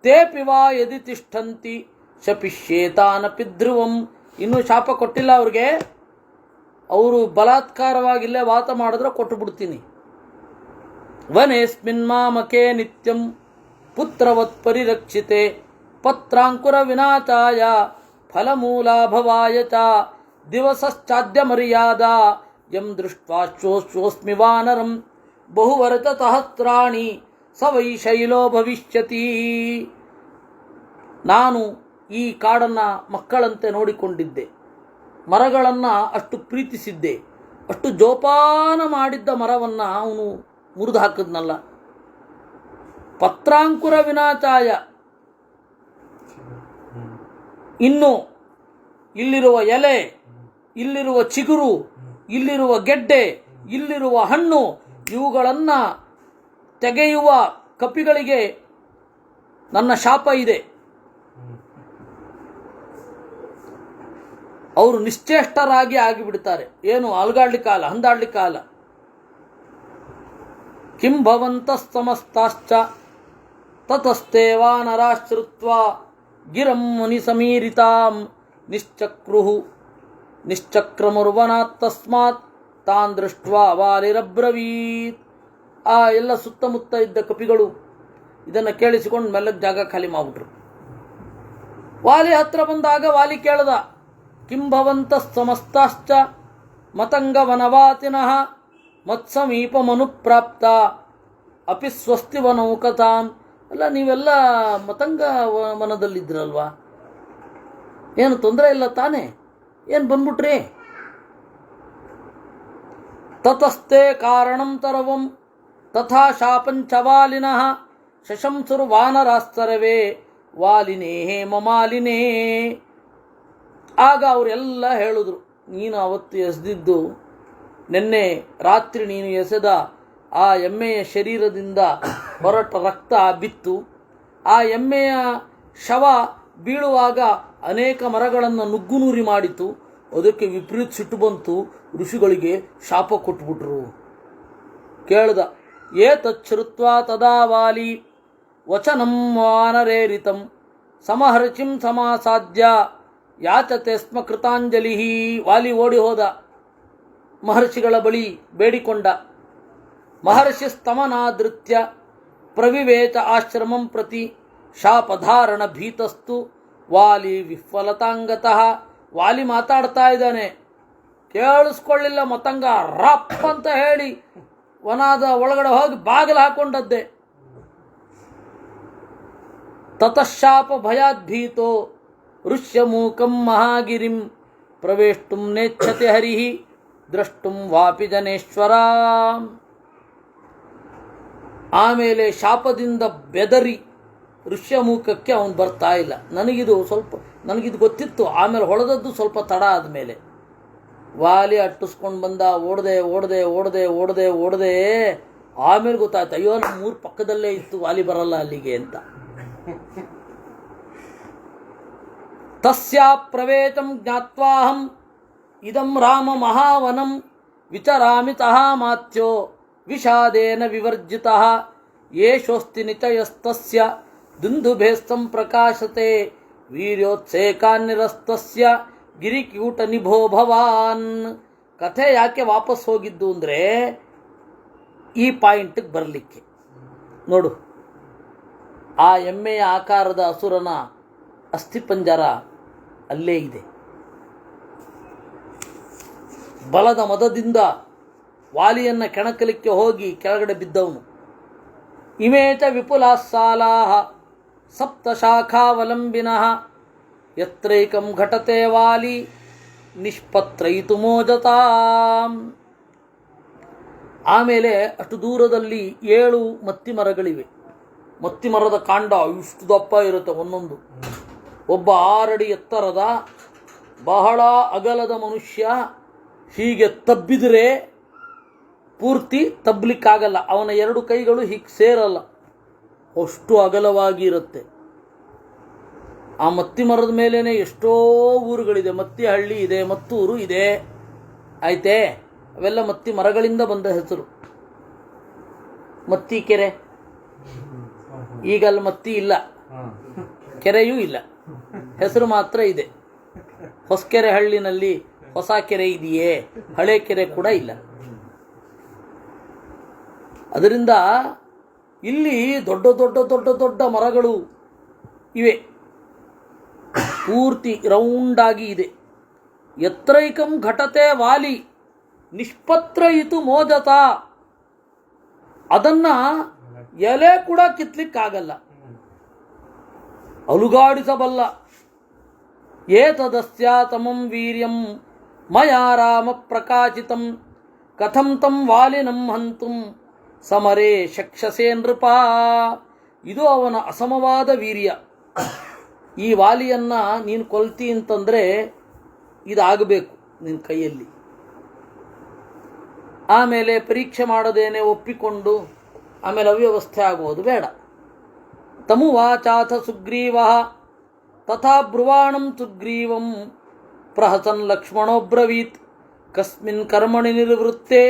ತೇಪಿ ವಾ ಯದಿ ತಿಷ್ಠಂತಿ ಶಪಿಷ್ಯೇತಾನಪಿ ಧ್ರುವಂ. ಇನ್ನೂ ಶಾಪ ಕೊಟ್ಟಿಲ್ಲ ಅವ್ರಿಗೆ. ಅವರು ಬಲಾತ್ಕಾರವಾಗಿ ಇಲ್ಲೇ ವಾಸ ಮಾಡಿದ್ರೆ ಕೊಟ್ಟು ಬಿಡ್ತೀನಿ. ವನೇಸ್ಮಿನ್ ಮಾಮಕೆ ನಿತ್ಯಂ ಪುತ್ರವತ್ ಪರಿರಕ್ಷಿತೆ ಪತ್ರಾಂಕುರ ವಿನಾಚಾಯ ಫಲಮೂಲಾಭವಾಯ ಚ ದಿವಸಶ್ಚಾದ್ಯ ಮರ್ಯಾದ ಯಂ ದೃಷ್ಟ್ವಾಶ್ವೋಸ್ಮಿ ವಾನರಂ ಬಹುವರತ ಸಹಸ್ರಾಣಿ ಸ ವೈ ಶೈಲೋ ಭವಿಷ್ಯತಿ. ನಾನು ಈ ಕಾಡನ್ನು ಮಕ್ಕಳಂತೆ ನೋಡಿಕೊಂಡಿದ್ದೆ, ಮರಗಳನ್ನು ಅಷ್ಟು ಪ್ರೀತಿಸಿದ್ದೆ, ಅಷ್ಟು ಜೋಪಾನ ಮಾಡಿದ್ದ ಮರವನ್ನು ಅವನು ಮುರಿದು ಹಾಕಿದ್ನಲ್ಲ. ಪತ್ರಾಂಕುರ ವಿನಾಚಾಯ, ಇನ್ನು ಇಲ್ಲಿರುವ ಎಲೆ, ಇಲ್ಲಿರುವ ಚಿಗುರು, ಇಲ್ಲಿರುವ ಗೆಡ್ಡೆ, ಇಲ್ಲಿರುವ ಹಣ್ಣು ಇವುಗಳನ್ನು ತೆಗೆಯುವ ಕಪಿಗಳಿಗೆ ನನ್ನ ಶಾಪ ಇದೆ. ಅವರು ನಿಶ್ಚೇಷ್ಟರಾಗಿ ಆಗಿಬಿಡ್ತಾರೆ. ಏನು ಅಲ್ಗಾಡ್ಲಿಕ್ಕಾಲ, ಹಂದಾಡ್ಲಿಕ್ಕಾಲ. ಕಿಂ ಭವಂತಃ ಸಮಸ್ತಾಶ್ಚ ತತಸ್ತೆ ವಾನರಾಶ್ರುತ್ವ ಗಿರಂ ಮುನಿ ಸಮೀರಿತಾಂ ನಿಶ್ಚಕ್ರುಹು ನಿಶ್ಚಕ್ರಮುರ್ವನಾತ್ ತಸ್ಮಾತ್ ತಾನ್ ದೃಷ್ಟ್ವಾ ವಾಲಿರಬ್ರವೀತ್. ಆ ಎಲ್ಲ ಸುತ್ತಮುತ್ತ ಇದ್ದ ಕಪಿಗಳು ಇದನ್ನು ಕೇಳಿಸಿಕೊಂಡು ಮೆಲ್ಲಗೆ ಜಾಗ ಖಾಲಿ ಮಾಡಿಬಿಟ್ರು. ವಾಲಿ ಹತ್ರ ಬಂದಾಗ ವಾಲಿ ಕೇಳ್ದ, ಕಿಂ ಭವಂತಃ ಸಮಸ್ತಾಶ್ಚ ಮತಂಗ ವನವಾತಿನಃ ಮತ್ಸಮೀಪಮನುಪ್ರಾಪ್ತ ಅಪಿ ಸ್ವಸ್ತಿ ವನೌಕತಾಂ. ಅಲ್ಲ, ನೀವೆಲ್ಲ ಮತಂಗ ವನದಲ್ಲಿದ್ರಲ್ವಾ, ಏನು ತೊಂದರೆ ಇಲ್ಲ ತಾನೇ, ಏನು ಬಂದ್ಬಿಟ್ರಿ? ತತಸ್ತೆ ಕಾರಣಂ ತರವಂ ತಥಾ ಶಾಪಂಚ ವಾಲಿನಃ ಶಶಂಸುರು ವಾನರಾಸ್ತರವೇ ವಾಲಿನೇ ಮಮಾಲಿನೇ. ಆಗ ಅವರೆಲ್ಲ ಹೇಳಿದ್ರು, ನೀನು ಅವತ್ತು ಎಸೆದಿದ್ದು, ನಿನ್ನೆ ರಾತ್ರಿ ನೀನು ಎಸೆದ ಆ ಎಮ್ಮೆಯ ಶರೀರದಿಂದ ಹೊರಟ ರಕ್ತ ಬಿತ್ತು. ಆ ಎಮ್ಮೆಯ ಶವ ಬೀಳುವಾಗ ಅನೇಕ ಮರಗಳನ್ನು ನುಗ್ಗುನೂರಿ ಮಾಡಿತು. ಅದಕ್ಕೆ ವಿಪರೀತ ಸಿಟ್ಟು ಬಂತು, ಋಷಿಗಳಿಗೆ ಶಾಪ ಕೊಟ್ಬಿಟ್ರು. ಕೇಳ್ದ, ಏತಚ್ಛ್ರುತ್ವಾ ತದಾ ವಾಲಿ ವಚನಂ ವಾನರೇರಿತಂ ಸಮಹರ್ಷಿಂ ಸಮಾಸಾದ್ಯ ಯಾಚತೆ ಸ್ಮ ಕೃತಾಂಜಲಿ. ವಾಲಿ ಓಡಿ ಹೋದ, ಮಹರ್ಷಿಗಳ ಬಳಿ ಬೇಡಿಕೊಂಡ. ಮಹರ್ಷಿ ಸ್ತಮನಾದೃತ್ಯ ಪ್ರವಿವೇಚ ಆಶ್ರಮಂ ಪ್ರತಿ ಶಾಪಧಾರಣ ಭೀತಸ್ತು ವಾಲಿ ವಿಫಲತಾಂಗತಃ. ವಾಲಿ ಮಾತಾಡ್ತಾ ಇದ್ದಾನೆ, ಕೇಳಿಸ್ಕೊಳ್ಳಿಲ್ಲ ಮತಂಗ. ರಪ್ ಅಂತ ಹೇಳಿ ವನದ ಒಳಗಡೆ ಹೋಗಿ ಬಾಗಿಲು ಹಾಕೊಂಡದ್ದೆ. ತತಃಶಾಪ ಭಯಾದ್ಭೀತೋ ಋಷ್ಯಮೂಕಂ ಮಹಾಗಿರಿಂ ಪ್ರವೇಷ್ಟುಂ ನೇಚ್ಛತಿ ಹರಿಹಿ ದ್ರಷ್ಟುಂ ವಾಪಿ ಜನೇಶ್ವರ. ಆಮೇಲೆ ಶಾಪದಿಂದ ಬೆದರಿ ಋಷ್ಯಮೂಕಕ್ಕೆ ಅವನು ಬರ್ತಾ ಇಲ್ಲ. ನನಗಿದು ಗೊತ್ತಿತ್ತು. ಆಮೇಲೆ ಹೊಳೆದದ್ದು ಸ್ವಲ್ಪ ತಡ ಆದಮೇಲೆ ವಾಲಿ ಅಟ್ಟಿಸ್ಕೊಂಡು ಬಂದ. ಓಡದೆ ಆಮೇಲೆ ಗೊತ್ತಾಯ್ತು, ಅಯ್ಯೋ ನಮ್ಮ ಊರು ಪಕ್ಕದಲ್ಲೇ ಇತ್ತು, ವಾಲಿ ಬರಲ್ಲ ಅಲ್ಲಿಗೆ ಅಂತ. ತಸ್ಯಾ ಪ್ರವೇಶಂ ಜ್ಞಾತ್ವಾಹಂ ಇದಂ ರಾಮ ಮಹಾವನಂ ವಿಚರಾಮಿ ತಃ ಮಾತ್ಯೋ ವಿಷಾದೇನ ವಿವರ್ಜಿತಃ ಯೇಷೋಸ್ತಿ ನಿಚಯಸ್ತಸ್ಯ ದುಂದುಭೇಸ್ತಂ ಪ್ರಕಾಶತೆ ವೀರ್ಯೋತ್ಸೇಕಾನ್ನಿರಸ್ತಸ್ಯ ಗಿರಿಕ್ಯೂಟ ನಿಭೋ ಭವಾನ್. ಕಥೆ ಯಾಕೆ ವಾಪಸ್ ಹೋಗಿದ್ದು ಅಂದರೆ ಈ ಪಾಯಿಂಟಿಗೆ ಬರಲಿಕ್ಕೆ. ನೋಡು, ಆ ಎಮ್ಮೆಯ ಆಕಾರದ ಅಸುರನ ಅಸ್ಥಿಪಂಜರ ಅಲ್ಲೇ ಇದೆ. ಬಲದ ಮದದಿಂದ ವಾಲಿಯನ್ನು ಕೆಣಕಲಿಕ್ಕೆ ಹೋಗಿ ಕೆಳಗಡೆ ಬಿದ್ದವನು. ಇಮೇಚ ವಿಪುಲಾಸಾಲಾಹ ಸಪ್ತಶಾಖಾವಲಂಬಿನಃ ಯತ್ರೈಕಂ ಘಟತೆ ವಾಲಿ ನಿಷ್ಪತ್ರಯಿತು ಮೋಜತಾಂ. ಆಮೇಲೆ ಅಷ್ಟು ದೂರದಲ್ಲಿ 7 ಮತ್ತಿ ಮರಗಳಿವೆ. ಮತ್ತಿ ಮರದ ಕಾಂಡ ಇಷ್ಟು ದಪ್ಪ ಇರುತ್ತೆ ಒಂದೊಂದು. ಒಬ್ಬ 6 ಅಡಿ ಎತ್ತರದ ಬಹಳ ಅಗಲದ ಮನುಷ್ಯ ಹೀಗೆ ತಬ್ಬಿದರೆ ಪೂರ್ತಿ ತಬ್ಬಲಿಕ್ಕಾಗಲ್ಲ. ಅವನ 2 ಕೈಗಳು ಹೀಗೆ ಸೇರಲ್ಲ, ಅಷ್ಟು ಅಗಲವಾಗಿ ಇರುತ್ತೆ. ಆ ಮತ್ತಿ ಮರದ ಮೇಲೇ ಎಷ್ಟೋ ಊರುಗಳಿದೆ. ಮತ್ತಿ ಹಳ್ಳಿ ಇದೆ, ಮತ್ತೂರು ಇದೆ, ಆಯ್ತೇ. ಅವೆಲ್ಲ ಮತ್ತಿ ಮರಗಳಿಂದ ಬಂದ ಹೆಸರು. ಮತ್ತಿ ಕೆರೆ, ಈಗ ಅಲ್ಲಿ ಮತ್ತಿ ಇಲ್ಲ, ಕೆರೆಯೂ ಇಲ್ಲ, ಹೆಸರು ಮಾತ್ರ ಇದೆ. ಹೊಸಕೆರೆ ಹಳ್ಳಿನಲ್ಲಿ ಹೊಸ ಕೆರೆ ಇದೆಯೇ? ಹಳೆ ಕೆರೆ ಕೂಡ ಇಲ್ಲ. ಅದರಿಂದ ಇಲ್ಲಿ ದೊಡ್ಡ ದೊಡ್ಡ ದೊಡ್ಡ ದೊಡ್ಡ ಮರಗಳು ಇವೆ, ಪೂರ್ತಿ ರೌಂಡಾಗಿ ಇದೆ. ಯತ್ರೈಕಂ ಘಟತೆ ವಾಲಿ ನಿಷ್ಪತ್ರಯಿತು ಮೋದತ. ಅದನ್ನ ಎಲೆ ಕೂಡ ಕಿತ್ಲಿಕ್ಕಾಗಲ್ಲ, ಅಲುಗಾಡಿಸಬಲ್ಲ. ಏತದಸ್ಯ ತಮಂ ವೀರ್ಯಂ ಮಯಾ ರಾಮ ಪ್ರಕಾಶಿತಂ ಕಥಂ ತಂ ವಾಲಿನಂ ಹಂತುಂ ಸಮರೇ ಶಕ್ಷಸೇ ನೃಪ. ಇದು ಅವನ ಅಸಮವಾದ ವೀರ್ಯ. ಈ ವಾಲಿಯನ್ನ ನೀನು ಕೊಲ್ತಿ ಅಂತಂದರೆ ಇದಾಗಬೇಕು ನಿನ್ನ ಕೈಯಲ್ಲಿ. ಆಮೇಲೆ ಪರೀಕ್ಷೆ ಮಾಡದೇನೆ ಒಪ್ಪಿಕೊಂಡು ಆಮೇಲೆ ಅವ್ಯವಸ್ಥೆ ಆಗುವುದು ಬೇಡ. ತಮುವಾಚಾಥ ಸುಗ್ರೀವ ತಥಾ ಬ್ರುವಾಣಂ ಸುಗ್ರೀವಂ ಪ್ರಹಸನ್ ಲಕ್ಷ್ಮಣೋಬ್ರವೀತ್ ಕಸ್ಮಿನ್ ಕರ್ಮಣಿ ನಿರ್ವೃತ್ತೆ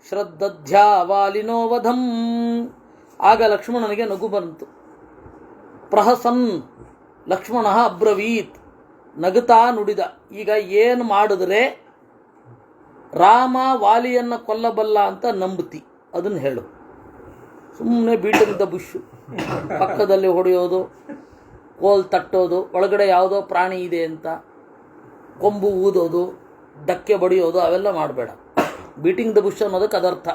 ಶ್ರದ್ಧಧ್ಯಾ ವಾಲಿನೋ ವಧಂ. ಆಗ ಲಕ್ಷ್ಮಣನಿಗೆ ನಗು ಬಂತು. ಪ್ರಹಸನ್ ಲಕ್ಷ್ಮಣ ಅಬ್ರವೀತ್, ನಗುತ್ತಾ ನುಡಿದ, ಈಗ ಏನು ಮಾಡಿದ್ರೆ ರಾಮ ವಾಲಿಯನ್ನು ಕೊಲ್ಲಬಲ್ಲ ಅಂತ ನಂಬುತ್ತಿ ಅದನ್ನು ಹೇಳು. ಸುಮ್ಮನೆ ಬೀಟದ ಬುಷು, ಪಕ್ಕದಲ್ಲಿ ಹೊಡೆಯೋದು, ಕೋಲ್ ತಟ್ಟೋದು, ಒಳಗಡೆ ಯಾವುದೋ ಪ್ರಾಣಿ ಇದೆ ಅಂತ ಕೊಂಬು ಊದೋದು, ಡಕ್ಕೆ ಬಡಿಯೋದು, ಅವೆಲ್ಲ ಮಾಡಬೇಡ. ಬೀಟಿಂಗ್ ದ ಬುಷ್ ಅನ್ನೋದಕ್ಕೆ ಅದರ್ಥ.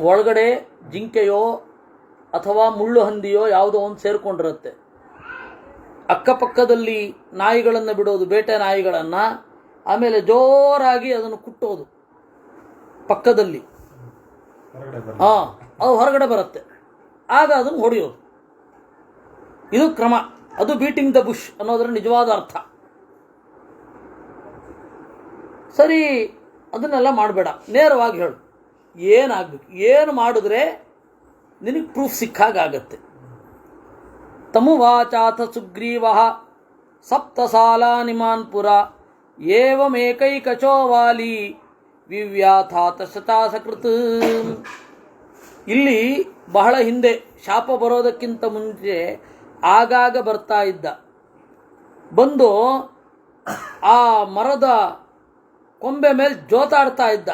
ಒಳಗಡೆ ಜಿಂಕೆಯೋ ಅಥವಾ ಮುಳ್ಳು ಹಂದಿಯೋ ಯಾವುದೋ ಒಂದು ಸೇರಿಕೊಂಡಿರುತ್ತೆ. ಅಕ್ಕಪಕ್ಕದಲ್ಲಿ ನಾಯಿಗಳನ್ನು ಬಿಡೋದು, ಬೇಟೆ ನಾಯಿಗಳನ್ನು, ಆಮೇಲೆ ಜೋರಾಗಿ ಅದನ್ನು ಕುಟ್ಟೋದು ಪಕ್ಕದಲ್ಲಿ. ಅದು ಹೊರಗಡೆ ಬರುತ್ತೆ, ಆಗ ಅದನ್ನು ಹೊಡೆಯೋದು. ಇದು ಕ್ರಮ. ಅದು ಬೀಟಿಂಗ್ ದ ಬುಷ್ ಅನ್ನೋದರ ನಿಜವಾದ ಅರ್ಥ. ಸರಿ, ಅದನ್ನೆಲ್ಲ ಮಾಡಬೇಡ, ನೇರವಾಗಿ ಹೇಳು ಏನಾಗಬೇಕು, ಏನು ಮಾಡಿದ್ರೆ ನಿನಗೆ ಪ್ರೂಫ್ ಸಿಕ್ಕಾಗತ್ತೆ. ತಮುವಾಚಾಥ ಸುಗ್ರೀವ ಸಪ್ತಸಾಲಾನಿಮಾನ್ ಪುರ ಏವಮೇಕೈಕಚೋ ವಾಲಿ ವಿವ್ಯಾಥಾತ ಶತಾಸಕೃತ್. ಇಲ್ಲಿ ಬಹಳ ಹಿಂದೆ, ಶಾಪ ಬರೋದಕ್ಕಿಂತ ಮುಂಚೆ ಆಗಾಗ ಬರ್ತಾ ಇದ್ದ. ಬಂದು ಆ ಮರದ ಕೊಂಬೆ ಮೇಲೆ ಜೋತಾಡ್ತಾ ಇದ್ದ.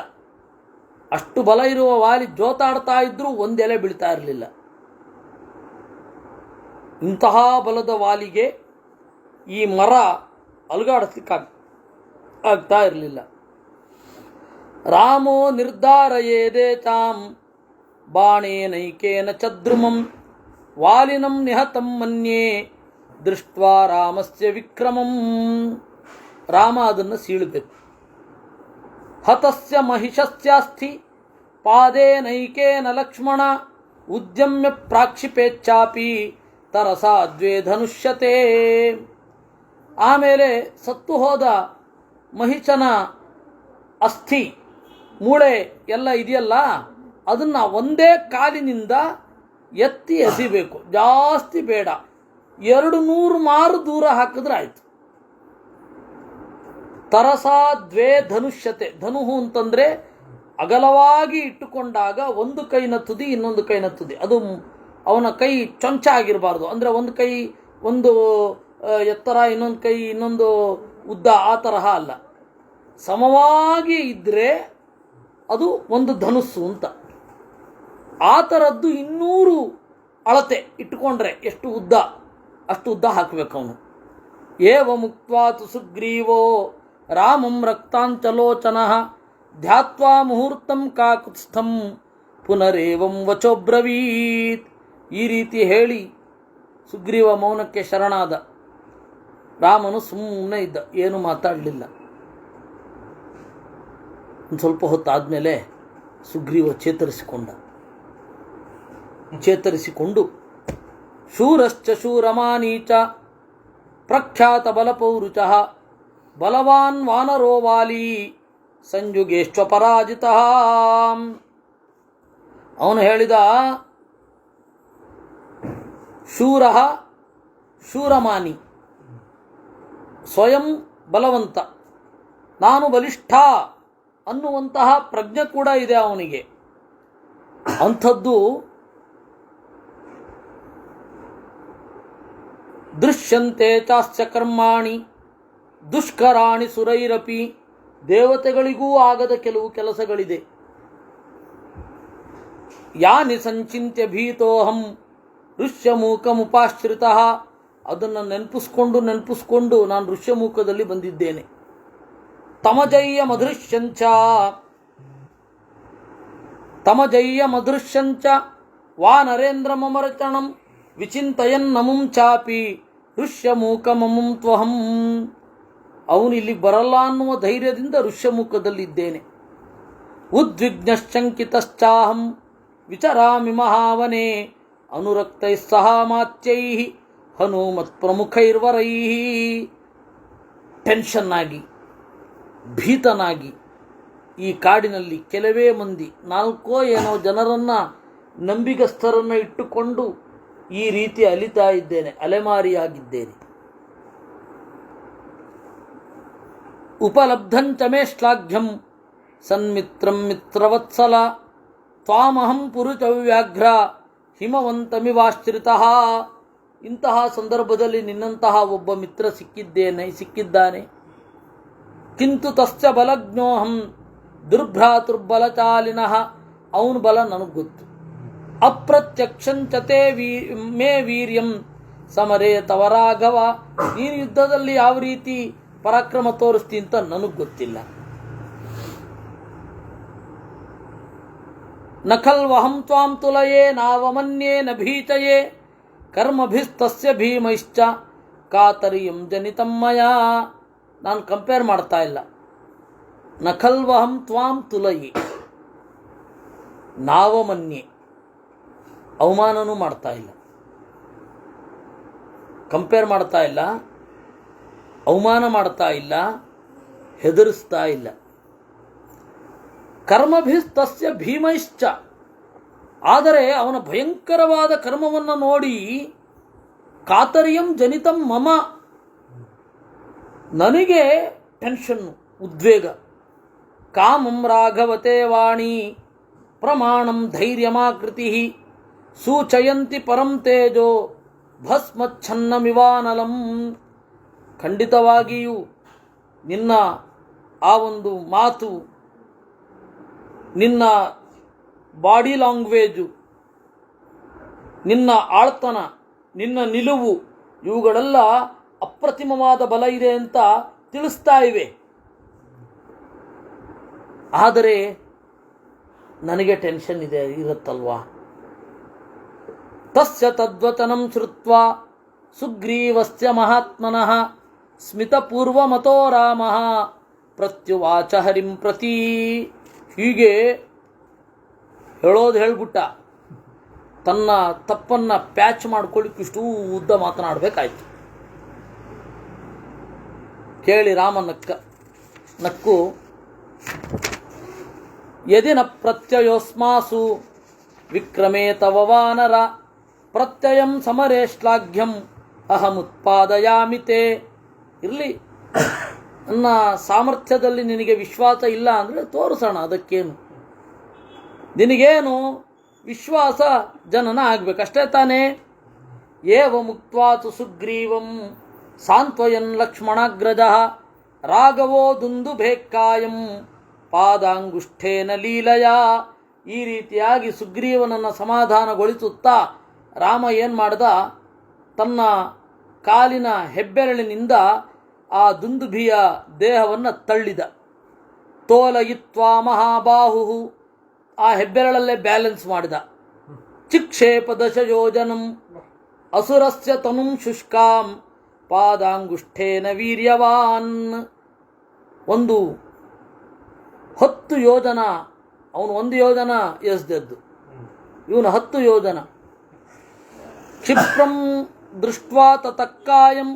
ಅಷ್ಟು ಬಲ ಇರುವ ವಾಲಿ ಜೋತಾಡ್ತಾ ಇದ್ರೂ ಒಂದೆಲೆ ಬೀಳ್ತಾ ಇರಲಿಲ್ಲ. ಇಂತಹ ಬಲದ ವಾಲಿಗೆ ಈ ಮರ ಅಲುಗಾಡಿಸ್ಲಿಕ್ಕಾಗ್ತಾ ಇರಲಿಲ್ಲ. ರಾಮೋ ನಿರ್ಧಾರಯೇದೇ ಚಾಂ ಬಾಣೇನೈಕೇನ ಚದ್ರುಮಂ ವಾಲಿನಂ ನಿಹತಂ ಮನ್ಯೇ ದೃಷ್ಟ್ವಾ ರಾಮಸ್ಯ ವಿಕ್ರಮಂ. ರಾಮ ಅದನ್ನು ಸೀಳಬೇಕು. ಹತಸ್ಯ ಮಹಿಷಸ್ಯಾಸ್ಥಿ ಪಾದೇನೈಕೇನ ಲಕ್ಷ್ಮಣ ಉದ್ಯಮ್ಯ ಪ್ರಾಕ್ಷಿಪೇಚ್ಚಾಪಿ ತರಸಾ ದ್ವೇ ಧನುಷ್ಯತೆ. ಆಮೇಲೆ ಸತ್ತು ಹೋದ ಮಹಿಷನ ಅಸ್ಥಿ, ಮೂಳೆ ಎಲ್ಲ ಇದೆಯಲ್ಲ, ಅದನ್ನು ಒಂದೇ ಕಾಲಿನಿಂದ ಎತ್ತಿ ಎಸಿಬೇಕು. ಜಾಸ್ತಿ ಬೇಡ, 200 ಮಾರು ದೂರ ಹಾಕಿದ್ರೆ ಆಯಿತು. ತರಸಾ ದ್ವೇ ಧನುಷ್ಯತೆ. ಧನುಹು ಅಂತಂದರೆ ಅಗಲವಾಗಿ ಇಟ್ಟುಕೊಂಡಾಗ ಒಂದು ಕೈನ ತುದಿ ಇನ್ನೊಂದು ಕೈನ ತುದಿ, ಅದು ಅವನ ಕೈ ಚೊಂಚ ಆಗಿರಬಾರ್ದು. ಅಂದರೆ ಒಂದು ಕೈ ಒಂದು ಎತ್ತರ, ಇನ್ನೊಂದು ಕೈ ಇನ್ನೊಂದು ಉದ್ದ, ಆ ತರಹ ಅಲ್ಲ. ಸಮವಾಗಿ ಇದ್ದರೆ ಅದು ಒಂದು ಧನುಸ್ಸು ಅಂತ. ಆ ಥರದ್ದು 200 ಅಳತೆ ಇಟ್ಟುಕೊಂಡ್ರೆ ಎಷ್ಟು ಉದ್ದ ಅಷ್ಟು ಉದ್ದ ಹಾಕಬೇಕು ಅವನು. ಏವ ಮುಕ್ತ್ವಾತು ಸುಗ್ರೀವೋ ರಾಮಂ ರಕ್ತಾಂಚಲೋಚನಃ ಧ್ಯಾತ್ವಾ ಮುಹೂರ್ತಂ ಕಾಕುತ್ಸ್ಥಂ ಪುನರೇವಂ ವಚೋಬ್ರವೀತ್. ಈ ರೀತಿ ಹೇಳಿ ಸುಗ್ರೀವ ಮೌನಕ್ಕೆ ಶರಣಾದ. ರಾಮನು ಸುಮ್ಮನೆ ಇದ್ದ, ಏನು ಮಾತಾಡಲಿಲ್ಲ. ಒಂದು ಸ್ವಲ್ಪ ಹೊತ್ತಾದಮೇಲೆ ಸುಗ್ರೀವ ಚೇತರಿಸಿಕೊಂಡು ಶೂರಶ್ಚ ಶೂರಮಾನೀಚ ಪ್ರಖ್ಯಾತ ಬಲಪೌರುಚ ಬಲವಾನ್ ವಾನರೋ ವಾಲಿ ಸಂಯುಗೇಶ್ವ ಪರಾಜಿತ. ಅವನು ಹೇಳಿದ, ಶೂರ ಶೂರಮಾನಿ, ಸ್ವಯಂ ಬಲವಂತ, ನಾನು ಬಲಿಷ್ಠ ಅನ್ನುವಂತಹ ಪ್ರಜ್ಞೆ ಕೂಡ ಇದೆ ಅವನಿಗೆ. ಅಂಥದ್ದು ದೃಶ್ಯಂತೆ ಚಾಸ್ಯ ಕರ್ಮಾಣಿ ದುಷ್ಕರಾಣಿ ಸುರೈರಪಿ. ದೇವತೆಗಳಿಗೂ ಆಗದ ಕೆಲವು ಕೆಲಸಗಳಿದೆ. ಯಾನಿ ಸಂಚಿಂತ್ಯ ಭೀತೋಹಂ ಋಷ್ಯಮೂಕಮುಪಾಶ್ರಿತಃ ಅದನ್ನು ನೆನಪಿಸ್ಕೊಂಡು ನಾನು ಋಷ್ಯಮುಖದಲ್ಲಿ ಬಂದಿದ್ದೇನೆ. ತಮಜಯ್ಯ ಮದೃಶ್ಯಂಚ ವಾ ನರೇಂದ್ರ ಮಮರಚಣಂ ವಿಚಿಂತಯನ್ ನಮುಂ ಚಾಪಿ ಋಷ್ಯಮೂಕಮಮಂ ತ್ವಹಂ. ಅವನು ಇಲ್ಲಿ ಬರಲ್ಲ ಅನ್ನುವ ಧೈರ್ಯದಿಂದ ಋಷ್ಯಮುಖದಲ್ಲಿದ್ದೇನೆ. ಉದ್ವಿಗ್ನಶ್ಚಂಕಿತಶ್ಚಾಹಂ ವಿಚರಾಮಿ ಮಹಾವನೆ ಅನುರಕ್ತೈ ಸಹ ಮಾತ್ಯೈ ಹನುಮತ್ ಪ್ರಮುಖೈರ್ವರೈ. ಟೆನ್ಷನ್ ಆಗಿ ಭೀತನಾಗಿ ಈ ಕಾಡಿನಲ್ಲಿ ಕೆಲವೇ ಮಂದಿ 4 ಏನೋ ಜನರನ್ನು ನಂಬಿಗಸ್ಥರನ್ನು ಇಟ್ಟುಕೊಂಡು ಈ ರೀತಿ ಅಲಿತಾ ಇದ್ದೇನೆ, ಅಲೆಮಾರಿಯಾಗಿದ್ದೇನೆ. ಉಪಲಬ್ಧಂಚ ಮೇ ಶ್ಲಾಘ್ಯಂ ಸನ್ಮಿತ್ರಂ ಮಿತ್ರವತ್ಸಲ ತ್ವಾಮಹಂ ಪುರುಚವ್ಯಾಘ್ರ ಹಿಮವಂತಮಿವಾಶ್ರಿತಃ. ಇಂತಹ ಸಂದರ್ಭದಲ್ಲಿ ನಿನ್ನಂತಹ ಒಬ್ಬ ಮಿತ್ರ ಸಿಕ್ಕಿದ್ದಾನೆ. ಕಿಂತು ತಸ್ಯ ಬಲಜ್ಞೋಹಂ ದುರ್ಭ್ರಾತೃರ್ಬಲಚಾಲಿನಃ. ಅವನ ಬಲ ನನಗೆ ಗೊತ್ತು. ಅಪ್ರತ್ಯಕ್ಷಂಚತೆ ಮೇ ವೀರ್ಯಂ ಸಮರೇ ತವ ರಾಘವ. ನೀನು ಯುದ್ಧದಲ್ಲಿ ಯಾವ ರೀತಿ ಪರಾಕ್ರಮ ತೋರಿಸ್ತಿ ಅಂತ ನನಗೆ ಗೊತ್ತಿಲ್ಲ. ನಖಲ್ವಹಂ ತ್ವಾಂ ತುಲಯೇ ನಾವಮನ್ಯೇ ನ ಭೀಚಯೇ ಕರ್ಮಭಿಸ್ತಸ್ಯ ಭೀಮೈಶ್ಚ ಕಾತರಿಯಂ ಜನಿತಂ ಮಯಾ. ನಾನು ಕಂಪೇರ್ ಮಾಡ್ತಾ ಇಲ್ಲ. ನಖಲ್ವಹಂ ತ್ವಾಂ ತುಲಯೇ, ನಾವಮನ್ಯೆ, ಅವಮಾನನೂ ಮಾಡ್ತಾ ಇಲ್ಲ, ಕಂಪೇರ್ ಮಾಡ್ತಾ ಇಲ್ಲ, ಅವಮಾನ ಮಾಡ್ತಾ ಇಲ್ಲ, ಹೆದರಿಸ್ತಾ ಇಲ್ಲ. ಕರ್ಮಭಿಸ್ತಸ್ಯ ಭೀಮೈಶ್ಚ, ಆದರೆ ಅವನ ಭಯಂಕರವಾದ ಕರ್ಮವನ್ನು ನೋಡಿ ಕಾತರಿಯಂ ಜನಿತಂ ಮಮ, ನನಗೆ ಟೆನ್ಷನ್ನು, ಉದ್ವೇಗ. ಕಾಮಂ ರಾಘವತೆ ವಾಣಿ ಪ್ರಮಾಣಂ ಧೈರ್ಯಮಾಕೃತಿ ಸೂಚಯಂತಿ ಪರಂ ತೇಜೋ ಭಸ್ಮಚ್ಛನ್ನಮಿವಾನಲಂ. ಖಂಡಿತವಾಗಿಯೂ ನಿನ್ನ ಆ ಒಂದು ಮಾತು, ನಿನ್ನ ಬಾಡಿ ಲ್ಯಾಂಗ್ವೇಜು, ನಿನ್ನ ಆಳ್ತನ, ನಿನ್ನ ನಿಲುವು, ಇವುಗಳೆಲ್ಲ ಅಪ್ರತಿಮವಾದ ಬಲ ಇದೆ ಅಂತ ತಿಳಿಸ್ತಾ ಇವೆ. ಆದರೆ ನನಗೆ ಟೆನ್ಷನ್ ಇರುತ್ತಲ್ವಾ. ತಸ್ಯ ತದ್ವಚನಂ ಶ್ರುತ್ವಾ ಸುಗ್ರೀವಸ್ಯ ಮಹಾತ್ಮನಃ ಸ್ಮಿತಪೂರ್ವಮತೋ ರಾಮಃ ಪ್ರತ್ಯುವಾಚ ಹರಿಂ ಪ್ರತಿ. ಹೀಗೆ ಹೇಳ್ಬಿಟ್ಟ. ತನ್ನ ತಪ್ಪನ್ನು ಪ್ಯಾಚ್ ಮಾಡ್ಕೊಳ್ಳಿಕ್ಕೆ ಇಷ್ಟು ಉದ್ದ ಮಾತನಾಡಬೇಕಾಯ್ತು. ಕೇಳಿ ರಾಮ ನಕ್ಕು ಯದಿ ನ ಪ್ರತ್ಯಯೋಸ್ಮಾಸು ವಿಕ್ರಮೇ ತವ ವಾನರ ಪ್ರತ್ಯಯಂ ಸಮರೇ ಶ್ಲಾಘ್ಯಂ ಅಹಮುತ್ಪಾದಯಾಮಿ ತೇ. ಇರಲಿ, ನನ್ನ ಸಾಮರ್ಥ್ಯದಲ್ಲಿ ನಿನಗೆ ವಿಶ್ವಾಸ ಇಲ್ಲ ಅಂದರೆ ತೋರಿಸೋಣ, ಅದಕ್ಕೇನು. ನಿನಗೇನು ವಿಶ್ವಾಸ ಜನನ ಆಗಬೇಕಷ್ಟೇ ತಾನೇ. ಏವ ಮುಕ್ತ್ವಾತು ಸುಗ್ರೀವಂ ಸಾಂತ್ವಯನ್ ಲಕ್ಷ್ಮಣಾಗ್ರಜಃ ರಾಘವೋ ದುಂದುಭೇಕ್ಕಾಯಂ ಪಾದಾಂಗುಷ್ಠೇನ ಲೀಲಯ. ಈ ರೀತಿಯಾಗಿ ಸುಗ್ರೀವನನ್ನು ಸಮಾಧಾನಗೊಳಿಸುತ್ತಾ ರಾಮ ಏನು ಮಾಡ್ದ, ತನ್ನ ಕಾಲಿನ ಹೆಬ್ಬೆರಳಿನಿಂದ ಆ ದುಂದುಭಿಯ ದೇಹವನ್ನು ತಳ್ಳಿದ. ತೋಲಯಿತ್ವಾ ಮಹಾಬಾಹು, ಆ ಹೆಬ್ಬೆರಳಲ್ಲೇ ಬ್ಯಾಲೆನ್ಸ್ ಮಾಡಿದ. ಚಿಕ್ಷೇಪ ದಶಯೋಜನಂ ಅಸುರಸ್ಯ ತನುಂ ಶುಷ್ಕಾಂ ಪಾದಾಂಗುಷ್ಠೇನ ವೀರ್ಯವಾನ್. 10 ಯೋಜನ, ಅವನು 1 ಯೋಜನ ಎಸ್ದದ್ದು, ಇವನು 10 ಯೋಜನ. ಕ್ಷಿಪ್ರಂ ದೃಷ್ಟ್ವಾ ತತಕ್ಕಾಯಂ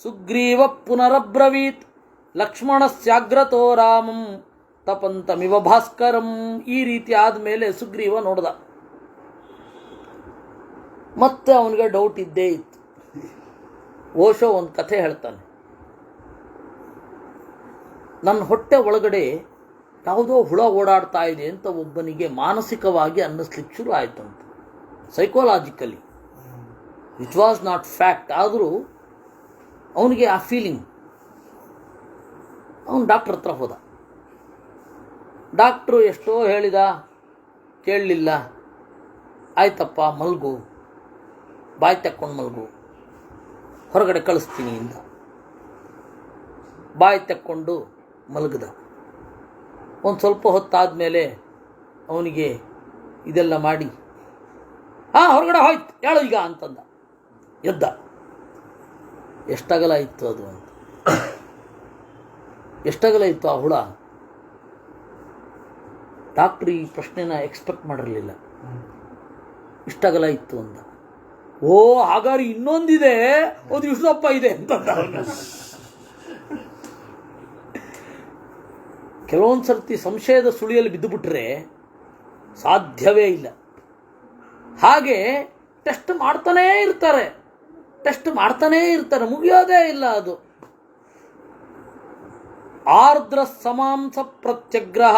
ಸುಗ್ರೀವ ಪುನರಬ್ರವೀತ್ ಲಕ್ಷ್ಮಣಸ್ಯಾಗ್ರತೋ ರಾಮಂ ತಪಂತಮಿವ ಭಾಸ್ಕರಂ. ಈ ರೀತಿ ಆದಮೇಲೆ ಸುಗ್ರೀವ ನೋಡ್ದ. ಮತ್ತೆ ಅವನಿಗೆ ಡೌಟ್ ಇದ್ದೇ ಇತ್ತು. ಓಶೋ ಒಂದು ಕಥೆ ಹೇಳ್ತಾನೆ. ನನ್ನ ಹೊಟ್ಟೆ ಒಳಗಡೆ ಯಾವುದೋ ಹುಳ ಓಡಾಡ್ತಾ ಇದೆ ಅಂತ ಒಬ್ಬನಿಗೆ ಮಾನಸಿಕವಾಗಿ ಅನ್ನಿಸ್ಲಿಕ್ಕೆ ಶುರು ಆಯಿತು ಅಂತ. ಸೈಕೋಲಾಜಿಕಲಿ ಇಟ್ ವಾಸ್ ನಾಟ್ ಫ್ಯಾಕ್ಟ್, ಆದರೂ ಅವನಿಗೆ ಆ ಫೀಲಿಂಗ್. ಅವನು ಡಾಕ್ಟ್ರ್ ಹತ್ರ ಹೋದ. ಡಾಕ್ಟ್ರು ಎಷ್ಟೋ ಹೇಳಿದ, ಕೇಳಲಿಲ್ಲ. ಆಯ್ತಪ್ಪ ಮಲ್ಗು, ಬಾಯಿ ತಕ್ಕೊಂಡು ಮಲ್ಗು. ಹೊರಗಡೆ ಕಳಿಸ್ತೀನಿ ಇಂದ. ಬಾಯಿ ತೆಕ್ಕೊಂಡು ಮಲಗಿದ. ಒಂದು ಸ್ವಲ್ಪ ಹೊತ್ತಾದಮೇಲೆ ಅವನಿಗೆ ಇದೆಲ್ಲ ಮಾಡಿ ಹೊರಗಡೆ ಹೋಯ್ತು ಹೇಳು ಈಗ ಅಂತಂದ. ಎದ್ದ. ಎಷ್ಟಗಲ ಇತ್ತು ಅದು ಅಂತ. ಎಷ್ಟಗಲ ಇತ್ತು ಆ ಹುಳ? ಡಾಕ್ಟ್ರು ಈ ಪ್ರಶ್ನೆನ ಎಕ್ಸ್ಪೆಕ್ಟ್ ಮಾಡಿರಲಿಲ್ಲ. ಇಷ್ಟಗಲ ಇತ್ತು ಅಂದ. ಓ ಹಾಗಾದ್ರೆ ಇನ್ನೊಂದಿದೆ, ಅದು ಇಷ್ಟಪ್ಪ ಇದೆ ಅಂತಂದ. ಕೆಲವೊಂದು ಸರ್ತಿ ಸಂಶಯದ ಸುಳಿಯಲ್ಲಿ ಬಿದ್ದುಬಿಟ್ರೆ ಸಾಧ್ಯವೇ ಇಲ್ಲ. ಹಾಗೆ ಟೆಸ್ಟ್ ಮಾಡ್ತಾನೇ ಇರ್ತಾರೆ, ಮುಗಿಯೋದೇ ಇಲ್ಲ ಅದು. ಆರ್ದ್ರ ಸಮಾಂಸ ಪ್ರತ್ಯಗ್ರಹ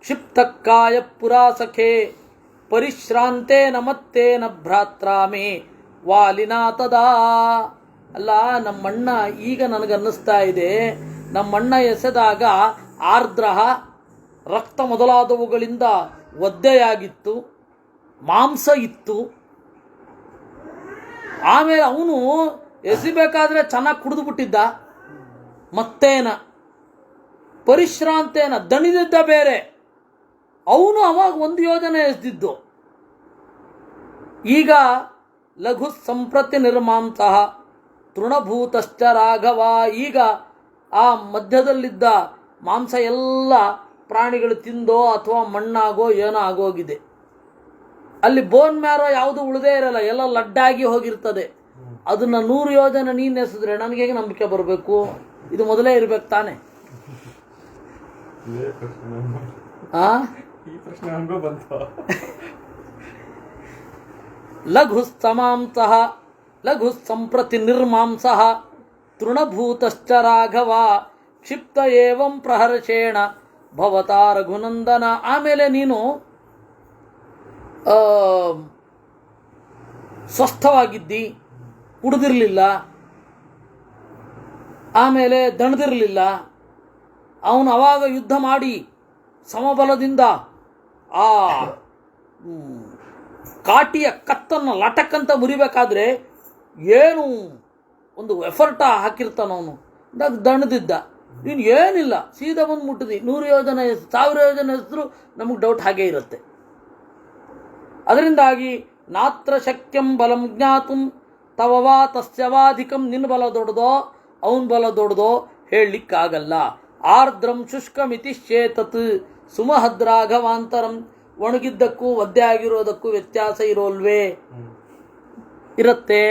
ಕ್ಷಿಪ್ತಕ್ಕಾಯ ಪುರಾಸಖೆ ಪರಿಶ್ರಾಂತೇನ ಮತ್ತೇನ ಭ್ರಾತ್ರಾಮೇ ವಾಲಿನಾ ತದಾ. ಅಲ್ಲ, ನಮ್ಮಣ್ಣ ಈಗ ನನಗನ್ನಿಸ್ತಾ ಇದೆ, ನಮ್ಮಣ್ಣ ಎಸೆದಾಗ ಆರ್ದ್ರ ರಕ್ತ ಮೊದಲಾದವುಗಳಿಂದ ಒದ್ದೆಯಾಗಿತ್ತು, ಮಾಂಸ ಇತ್ತು. ಆಮೇಲೆ ಅವನು ಎಸಿಬೇಕಾದ್ರೆ ಚೆನ್ನಾಗಿ ಕುಡಿದು ಬಿಟ್ಟಿದ್ದ. ಮತ್ತೇನ ಪರಿಶ್ರಾಂತೇನ ದಣಿದಿದ್ದ ಬೇರೆ. ಅವನು ಅವಾಗ ಒಂದು ಯೋಜನೆ ಎಸೆದಿದ್ದು. ಈಗ ಲಘು ಸಂಪ್ರತಿ ನಿರ್ಮಾಂಸಃ ತೃಣಭೂತಶ್ಚ ರಾಘವ. ಈಗ ಆ ಮಧ್ಯದಲ್ಲಿದ್ದ ಮಾಂಸ ಎಲ್ಲ ಪ್ರಾಣಿಗಳು ತಿಂದೋ ಅಥವಾ ಮಣ್ಣಾಗೋ ಏನೋ ಆಗೋಗಿದೆ. ಅಲ್ಲಿ ಬೋನ್ ಮ್ಯಾರೋ ಯಾವುದು ಉಳಿದೇ ಇರಲ್ಲ, ಎಲ್ಲ ಲಡ್ಡಾಗಿ ಹೋಗಿರ್ತದೆ. ಅದನ್ನ 100 ಯೋಜನೆ ನೀನು ಎಸೆದ್ರೆ ನನಗೆ ಹೇಗೆ ನಂಬಿಕೆ ಬರಬೇಕು? ಇದು ಮೊದಲೇ ಇರ್ಬೇಕು ತಾನೆ. ಲಘು ಸಮಾಂಸಃ ಲಘು ಸಂಪ್ರತಿ ನಿರ್ಮಾಂಸಃ ತೃಣಭೂತಶ್ಚ ರಾಘವ ಕ್ಷಿಪ್ತ ಏವಂ ಪ್ರಹರ್ಷೇಣ ಭವತಾ ರಘುನಂದನ. ಆಮೇಲೆ ನೀನು ಸ್ವಸ್ಥವಾಗಿದ್ದಿ, ಕುಡಿದಿರಲಿಲ್ಲ, ಆಮೇಲೆ ದಣದಿರಲಿಲ್ಲ. ಅವನು ಅವಾಗ ಯುದ್ಧ ಮಾಡಿ ಸಮಬಲದಿಂದ ಆ ಕಾಟಿಯ ಕತ್ತನ್ನು ಲಟಕ್ಕಂತ ಮುರಿಬೇಕಾದ್ರೆ ಏನು ಒಂದು ಎಫರ್ಟ ಹಾಕಿರ್ತಾನವನು. ದಣದಿದ್ದ. ನೀನು ಏನಿಲ್ಲ, ಸೀದಾ ಬಂದು ಮುಟ್ಟಿದಿ. 100 ಯೋಜನೆ 1000 ಯೋಜನೆ ಹೆಸರು ನಮಗೆ ಡೌಟ್ ಹಾಗೇ ಇರುತ್ತೆ. ಅದರಿಂದಾಗಿ ನಾತ್ರ ಶಕ್ಯಂ ಬಲಂ ಜ್ಞಾತುಂ ತವವಾ ತಸ್ಯವಾಧಿಕಂ. ನಿನ್ನ ಬಲ ದೊಡ್ಡದೋ ಅವನ ಬಲ ದೊಡ್ಡದೋ ಹೇಳಲಿಕ್ಕಾಗಲ್ಲ. ಆರ್ದ್ರಂ ಶುಷ್ಕಮಿತಿ ಶೇತತ್ ಸುಮಹದ್ರಾಘವಾಂತರಂ. ಒಣಗಿದ್ದಕ್ಕೂ ಒದ್ದೆ ಆಗಿರೋದಕ್ಕೂ ವ್ಯತ್ಯಾಸ ಇರೋಲ್ವೇ? ಇರುತ್ತೆ.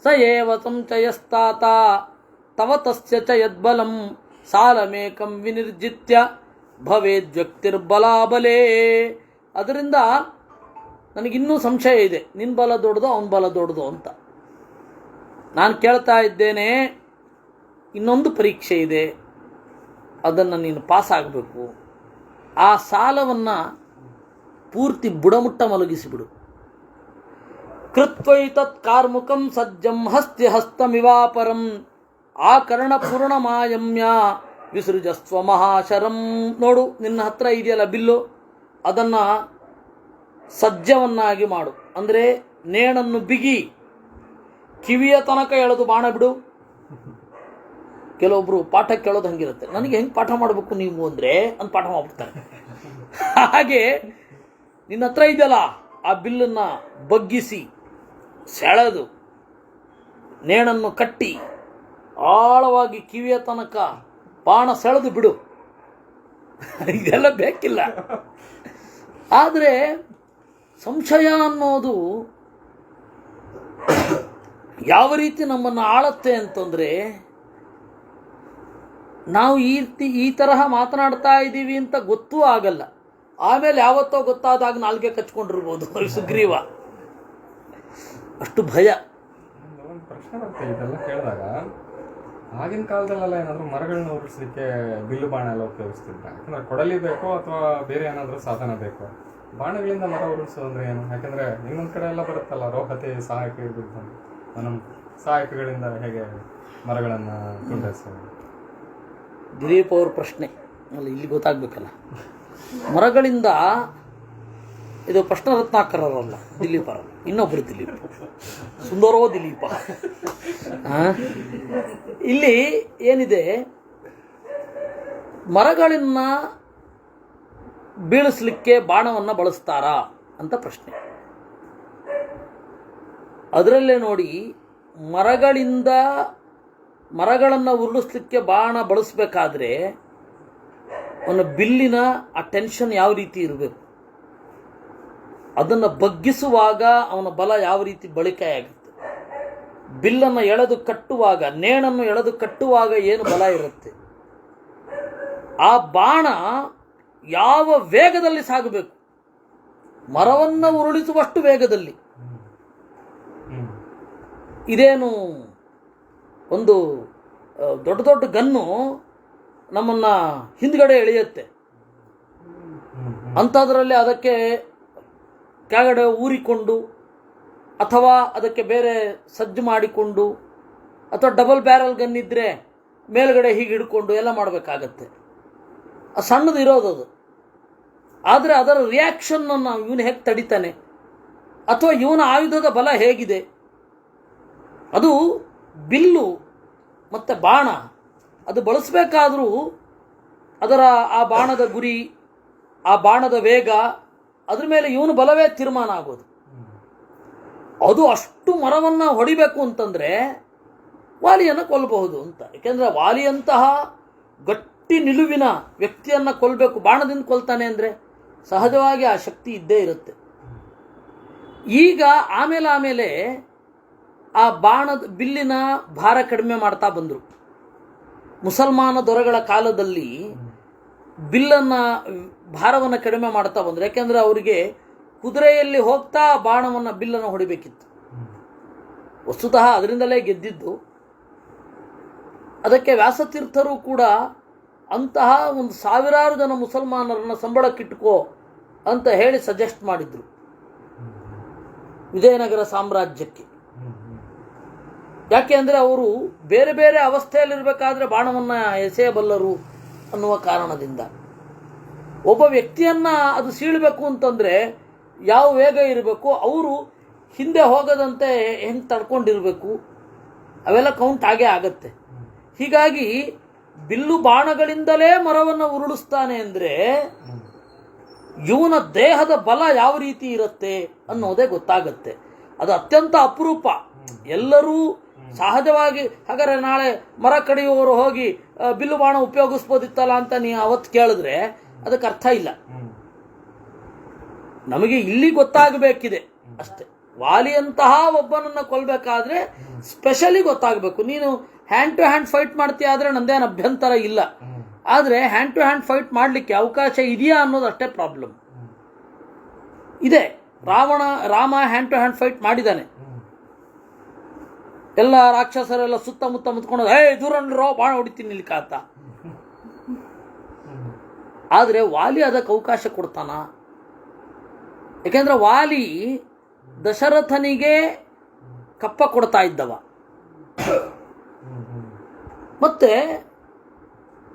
ಸ ಏವ ಸಂಚಯಸ್ತಾತ ತವ ತಸ್ಯ ಚ ಯದ್ಬಲಂ ಸಾಲಮೇಕಂ ವಿನಿರ್ಜಿತ್ಯ ಭವೇದ್ವ್ಯಕ್ತಿರ್ಬಲಾಬಲೇ. ಅದರಿಂದ ನನಗಿನ್ನೂ ಸಂಶಯ ಇದೆ, ನಿನ್ನ ಬಲ ದೊಡ್ಡದೋ ಅವನ ಬಲ ದೊಡ್ಡದೋ ಅಂತ. ನಾನು ಕೇಳ್ತಾ ಇದ್ದೇನೆ, ಇನ್ನೊಂದು ಪರೀಕ್ಷೆ ಇದೆ, ಅದನ್ನು ನೀನು ಪಾಸ್ ಆಗಬೇಕು. ಆ ಸಾಲವನ್ನು ಪೂರ್ತಿ ಬುಡಮುಟ್ಟ ಮಲಗಿಸಿಬಿಡು. ಕೃತ್ವೈತತ್ ಕಾರ್ಮುಕಂ ಸಜ್ಜಂ ಹಸ್ತಿ ಹಸ್ತಮಿವಾಪರಂ ಆಕರ್ಣ ಪೂರ್ಣ ಮಾಯಮ್ಯ ವಿಸೃಜಸ್ವ ಮಹಾಶರಂ. ನೋಡು, ನಿನ್ನ ಹತ್ರ ಇದೆಯಲ್ಲ ಬಿಲ್ಲು, ಅದನ್ನು ಸಜ್ಜವನ್ನಾಗಿ ಮಾಡು. ಅಂದರೆ ನೇಣನ್ನು ಬಿಗಿ ಕಿವಿಯ ತನಕ ಎಳೆದು ಬಾಣ ಬಿಡು. ಕೆಲವೊಬ್ರು ಪಾಠ ಕೇಳೋದು ಹಂಗಿರುತ್ತೆ, ನನಗೆ ಹೆಂಗೆ ಪಾಠ ಮಾಡಬೇಕು ನೀವು ಅಂದರೆ ಅಂತ ಪಾಠ ಮಾಡ್ಬಿಡ್ತಾರೆ. ಹಾಗೆ ನಿನ್ನ ಹತ್ರ ಇದೆಯಲ್ಲ ಆ ಬಿಲ್ಲನ್ನು ಬಗ್ಗಿಸಿ ಸೆಳೆದು ನೇಣನ್ನು ಕಟ್ಟಿ ಆಳವಾಗಿ ಕಿವಿಯ ತನಕ ಬಾಣ ಸೆಳೆದು ಬಿಡು. ಇದೆಲ್ಲ ಬೇಕಿಲ್ಲ. ಆದರೆ ಸಂಶಯ ಅನ್ನೋದು ಯಾವ ರೀತಿ ನಮ್ಮನ್ನು ಆಳತ್ತೆ ಅಂತಂದರೆ, ನಾವು ಈ ತರಹ ಮಾತನಾಡ್ತಾ ಇದ್ದೀವಿ ಅಂತ ಗೊತ್ತೂ ಆಗಲ್ಲ. ಆಮೇಲೆ ಯಾವತ್ತೋ ಗೊತ್ತಾದಾಗ ನಾಲ್ಗೆ ಕಚ್ಕೊಂಡಿರ್ಬೋದು ಸುಗ್ರೀವ. ಅಷ್ಟು ಭಯ. ಒಂದು ಪ್ರಶ್ನೆ ಬರುತ್ತೆ ಇದೆಲ್ಲ ಕೇಳಿದಾಗ, ಆಗಿನ ಕಾಲದಲ್ಲೆಲ್ಲ ಏನಾದರೂ ಮರಗಳನ್ನ ಉರುಳಿಸ್ಲಿಕ್ಕೆ ಬಿಲ್ಲು ಬಾಣ ಎಲ್ಲ ಉಪಯೋಗಿಸ್ತಿದ್ರೆ, ಯಾಕಂದ್ರೆ ಕೊಡಲಿ ಬೇಕೋ ಅಥವಾ ಬೇರೆ ಏನಾದರೂ ಸಾಧನ ಬೇಕೋ? ಬಾಣಗಳಿಂದ ಮರ ಉರುಳಿಸೋದಂದ್ರೆ ಏನು? ಯಾಕಂದ್ರೆ ಇನ್ನೊಂದು ಕಡೆ ಎಲ್ಲ ಬರುತ್ತಲ್ಲ, ರೋಹತೆ ಸಹಾಯಕ ಇರ್ಬೇಕು, ನಮ್ಮ ಸಹಾಯಕಗಳಿಂದ ಹೇಗೆ ಮರಗಳನ್ನು ತುಂಡರಿಸೋದು? ದಿಲೀಪ್ ಅವ್ರ ಪ್ರಶ್ನೆ ಅಲ್ಲ, ಇಲ್ಲಿ ಗೊತ್ತಾಗಬೇಕಲ್ಲ. ಮರಗಳಿಂದ, ಇದು ಪ್ರಶ್ನ ರತ್ನಾಕರಲ್ಲ ದಿಲೀಪ್ ಅವರು, ಇನ್ನೊಬ್ಬರು ದಿಲೀಪ್, ಸುಂದರೋ ದಿಲೀಪ. ಇಲ್ಲಿ ಏನಿದೆ, ಮರಗಳನ್ನ ಬೀಳಿಸ್ಲಿಕ್ಕೆ ಬಾಣವನ್ನು ಬಳಸ್ತಾರಾ ಅಂತ ಪ್ರಶ್ನೆ. ಅದರಲ್ಲೇ ನೋಡಿ, ಮರಗಳನ್ನು ಉರುಳಿಸ್ಲಿಕ್ಕೆ ಬಾಣ ಬಳಸಬೇಕಾದ್ರೆ ಅವನ ಬಿಲ್ಲಿನ ಆ ಟೆನ್ಷನ್ ಯಾವ ರೀತಿ ಇರಬೇಕು, ಅದನ್ನು ಬಗ್ಗಿಸುವಾಗ ಅವನ ಬಲ ಯಾವ ರೀತಿ ಬಳಕೆಯಾಗುತ್ತೆ, ಬಿಲ್ಲನ್ನು ಎಳೆದು ಕಟ್ಟುವಾಗ, ನೇಣನ್ನು ಎಳೆದು ಕಟ್ಟುವಾಗ ಏನು ಬಲ ಇರುತ್ತೆ, ಆ ಬಾಣ ಯಾವ ವೇಗದಲ್ಲಿ ಸಾಗಬೇಕು, ಮರವನ್ನು ಉರುಳಿಸುವಷ್ಟು ವೇಗದಲ್ಲಿ. ಇದೇನು ಒಂದು ದೊಡ್ಡ ದೊಡ್ಡ ಗನ್ನು ನಮ್ಮನ್ನು ಹಿಂದ್ಗಡೆ ಎಳೆಯುತ್ತೆ, ಅಂಥದ್ರಲ್ಲಿ ಅದಕ್ಕೆ ಕೆಳಗಡೆ ಊರಿಕೊಂಡು ಅಥವಾ ಅದಕ್ಕೆ ಬೇರೆ ಸಜ್ಜು ಮಾಡಿಕೊಂಡು ಅಥವಾ ಡಬಲ್ ಬ್ಯಾರಲ್ ಗನ್ ಇದ್ದರೆ ಮೇಲ್ಗಡೆ ಹೀಗೆ ಹಿಡ್ಕೊಂಡು ಎಲ್ಲ ಮಾಡಬೇಕಾಗತ್ತೆ. ಸಣ್ಣದು ಇರೋದು ಅದು. ಆದರೆ ಅದರ ರಿಯಾಕ್ಷನ್ನನ್ನು ಇವನು ಹೇಗೆ ತಡಿತಾನೆ, ಅಥವಾ ಇವನ ಆಯುಧದ ಬಲ ಹೇಗಿದೆ, ಅದು ಬಿಲ್ಲು ಮತ್ತು ಬಾಣ ಅದು ಬಳಸಬೇಕಾದ್ರೂ ಅದರ ಆ ಬಾಣದ ಗುರಿ, ಆ ಬಾಣದ ವೇಗ, ಅದ್ರ ಮೇಲೆ ಇವನು ಬಲವೇ ತೀರ್ಮಾನ ಆಗೋದು. ಅದು ಅಷ್ಟು ಮರವನ್ನು ಹೊಡಿಬೇಕು ಅಂತಂದರೆ ವಾಲಿಯನ್ನು ಕೊಲ್ಲಬಹುದು ಅಂತ. ಯಾಕೆಂದರೆ ವಾಲಿಯಂತಹ ಗಟ್ಟಿ ನಿಲುವಿನ ವ್ಯಕ್ತಿಯನ್ನು ಕೊಲ್ಲಬೇಕು, ಬಾಣದಿಂದ ಕೊಲ್ತಾನೆ ಅಂದರೆ ಸಹಜವಾಗಿ ಆ ಶಕ್ತಿ ಇದ್ದೇ ಇರುತ್ತೆ. ಈಗ ಆಮೇಲೆ ಆ ಬಿಲ್ಲಿನ ಭಾರ ಕಡಿಮೆ ಮಾಡ್ತಾ ಬಂದರು. ಮುಸಲ್ಮಾನ ದೊರೆಗಳ ಕಾಲದಲ್ಲಿ ಭಾರವನ್ನು ಕಡಿಮೆ ಮಾಡ್ತಾ ಬಂದರು. ಯಾಕೆಂದರೆ ಅವರಿಗೆ ಕುದುರೆಯಲ್ಲಿ ಹೋಗ್ತಾ ಬಿಲ್ಲನ್ನು ಹೊಡಿಬೇಕಿತ್ತು. ವಸ್ತುತಃ ಅದರಿಂದಲೇ ಗೆದ್ದಿದ್ದು. ಅದಕ್ಕೆ ವ್ಯಾಸತೀರ್ಥರು ಕೂಡ ಅಂತಹ ಒಂದು 1000 ಜನ ಮುಸಲ್ಮಾನರನ್ನು ಸಂಬಳಕ್ಕಿಟ್ಕೋ ಅಂತ ಹೇಳಿ ಸಜೆಸ್ಟ್ ಮಾಡಿದ್ರು ವಿಜಯನಗರ ಸಾಮ್ರಾಜ್ಯಕ್ಕೆ. ಯಾಕೆ ಅಂದರೆ ಅವರು ಬೇರೆ ಬೇರೆ ಅವಸ್ಥೆಯಲ್ಲಿರಬೇಕಾದ್ರೆ ಬಾಣವನ್ನು ಎಸೆಯಬಲ್ಲರು ಅನ್ನುವ ಕಾರಣದಿಂದ. ಒಬ್ಬ ವ್ಯಕ್ತಿಯನ್ನು ಅದು ಸೀಳಬೇಕು ಅಂತಂದರೆ ಯಾವ ವೇಗ ಇರಬೇಕು, ಅವರು ಹಿಂದೆ ಹೋಗದಂತೆ ಹೆಂಗೆ ತಡ್ಕೊಂಡಿರಬೇಕು, ಅವೆಲ್ಲ ಕೌಂಟ್ ಆಗೇ ಆಗತ್ತೆ. ಹೀಗಾಗಿ ಬಿಲ್ಲು ಬಾಣಗಳಿಂದಲೇ ಮರವನ್ನು ಉರುಳಿಸ್ತಾನೆ ಅಂದರೆ ಇವನ ದೇಹದ ಬಲ ಯಾವ ರೀತಿ ಇರುತ್ತೆ ಅನ್ನೋದೇ ಗೊತ್ತಾಗತ್ತೆ. ಅದು ಅತ್ಯಂತ ಅಪರೂಪ. ಎಲ್ಲರೂ ಸಹಜವಾಗಿ ಹಾಗಾದ್ರೆ ನಾಳೆ ಮರ ಕಡಿಯುವವರು ಹೋಗಿ ಬಿಲ್ಲು ಬಾಣ ಉಪಯೋಗಿಸ್ಬೋದಿತ್ತಲ್ಲ ಅಂತ ನೀವು ಅವತ್ತು ಕೇಳಿದ್ರೆ ಅದಕ್ಕೆ ಅರ್ಥ ಇಲ್ಲ. ನಮಗೆ ಇಲ್ಲಿ ಗೊತ್ತಾಗಬೇಕಿದೆ ಅಷ್ಟೆ. ವಾಲಿಯಂತಹ ಒಬ್ಬನನ್ನು ಕೊಲ್ಲಬೇಕಾದ್ರೆ ಸ್ಪೆಷಲಿ ಗೊತ್ತಾಗಬೇಕು. ನೀನು ಹ್ಯಾಂಡ್ ಟು ಹ್ಯಾಂಡ್ ಫೈಟ್ ಮಾಡ್ತೀಯ ಆದರೆ ನಂದೇನು ಅಭ್ಯಂತರ ಇಲ್ಲ. ಆದರೆ ಹ್ಯಾಂಡ್ ಟು ಹ್ಯಾಂಡ್ ಫೈಟ್ ಮಾಡಲಿಕ್ಕೆ ಅವಕಾಶ ಇದೆಯಾ ಅನ್ನೋದು ಅಷ್ಟೇ ಪ್ರಾಬ್ಲಮ್ ಇದೆ. Rama hand to hand fight ಮಾಡಿದ್ದಾನೆ. ಎಲ್ಲ ರಾಕ್ಷಸರೆಲ್ಲ ಸುತ್ತಮುತ್ತ ಮುತ್ಕೊಂಡು ದೂರ ಬಾಣ ಹೊಡಿತೀನಿ ಇಲ್ಲಿ ಕಾತ. ಆದರೆ ವಾಲಿ ಅದಕ್ಕೆ ಅವಕಾಶ ಕೊಡ್ತಾನ? ಯಾಕೆಂದ್ರೆ ವಾಲಿ ದಶರಥನಿಗೆ ಕಪ್ಪ ಕೊಡ್ತಾ ಇದ್ದವ. ಮತ್ತೆ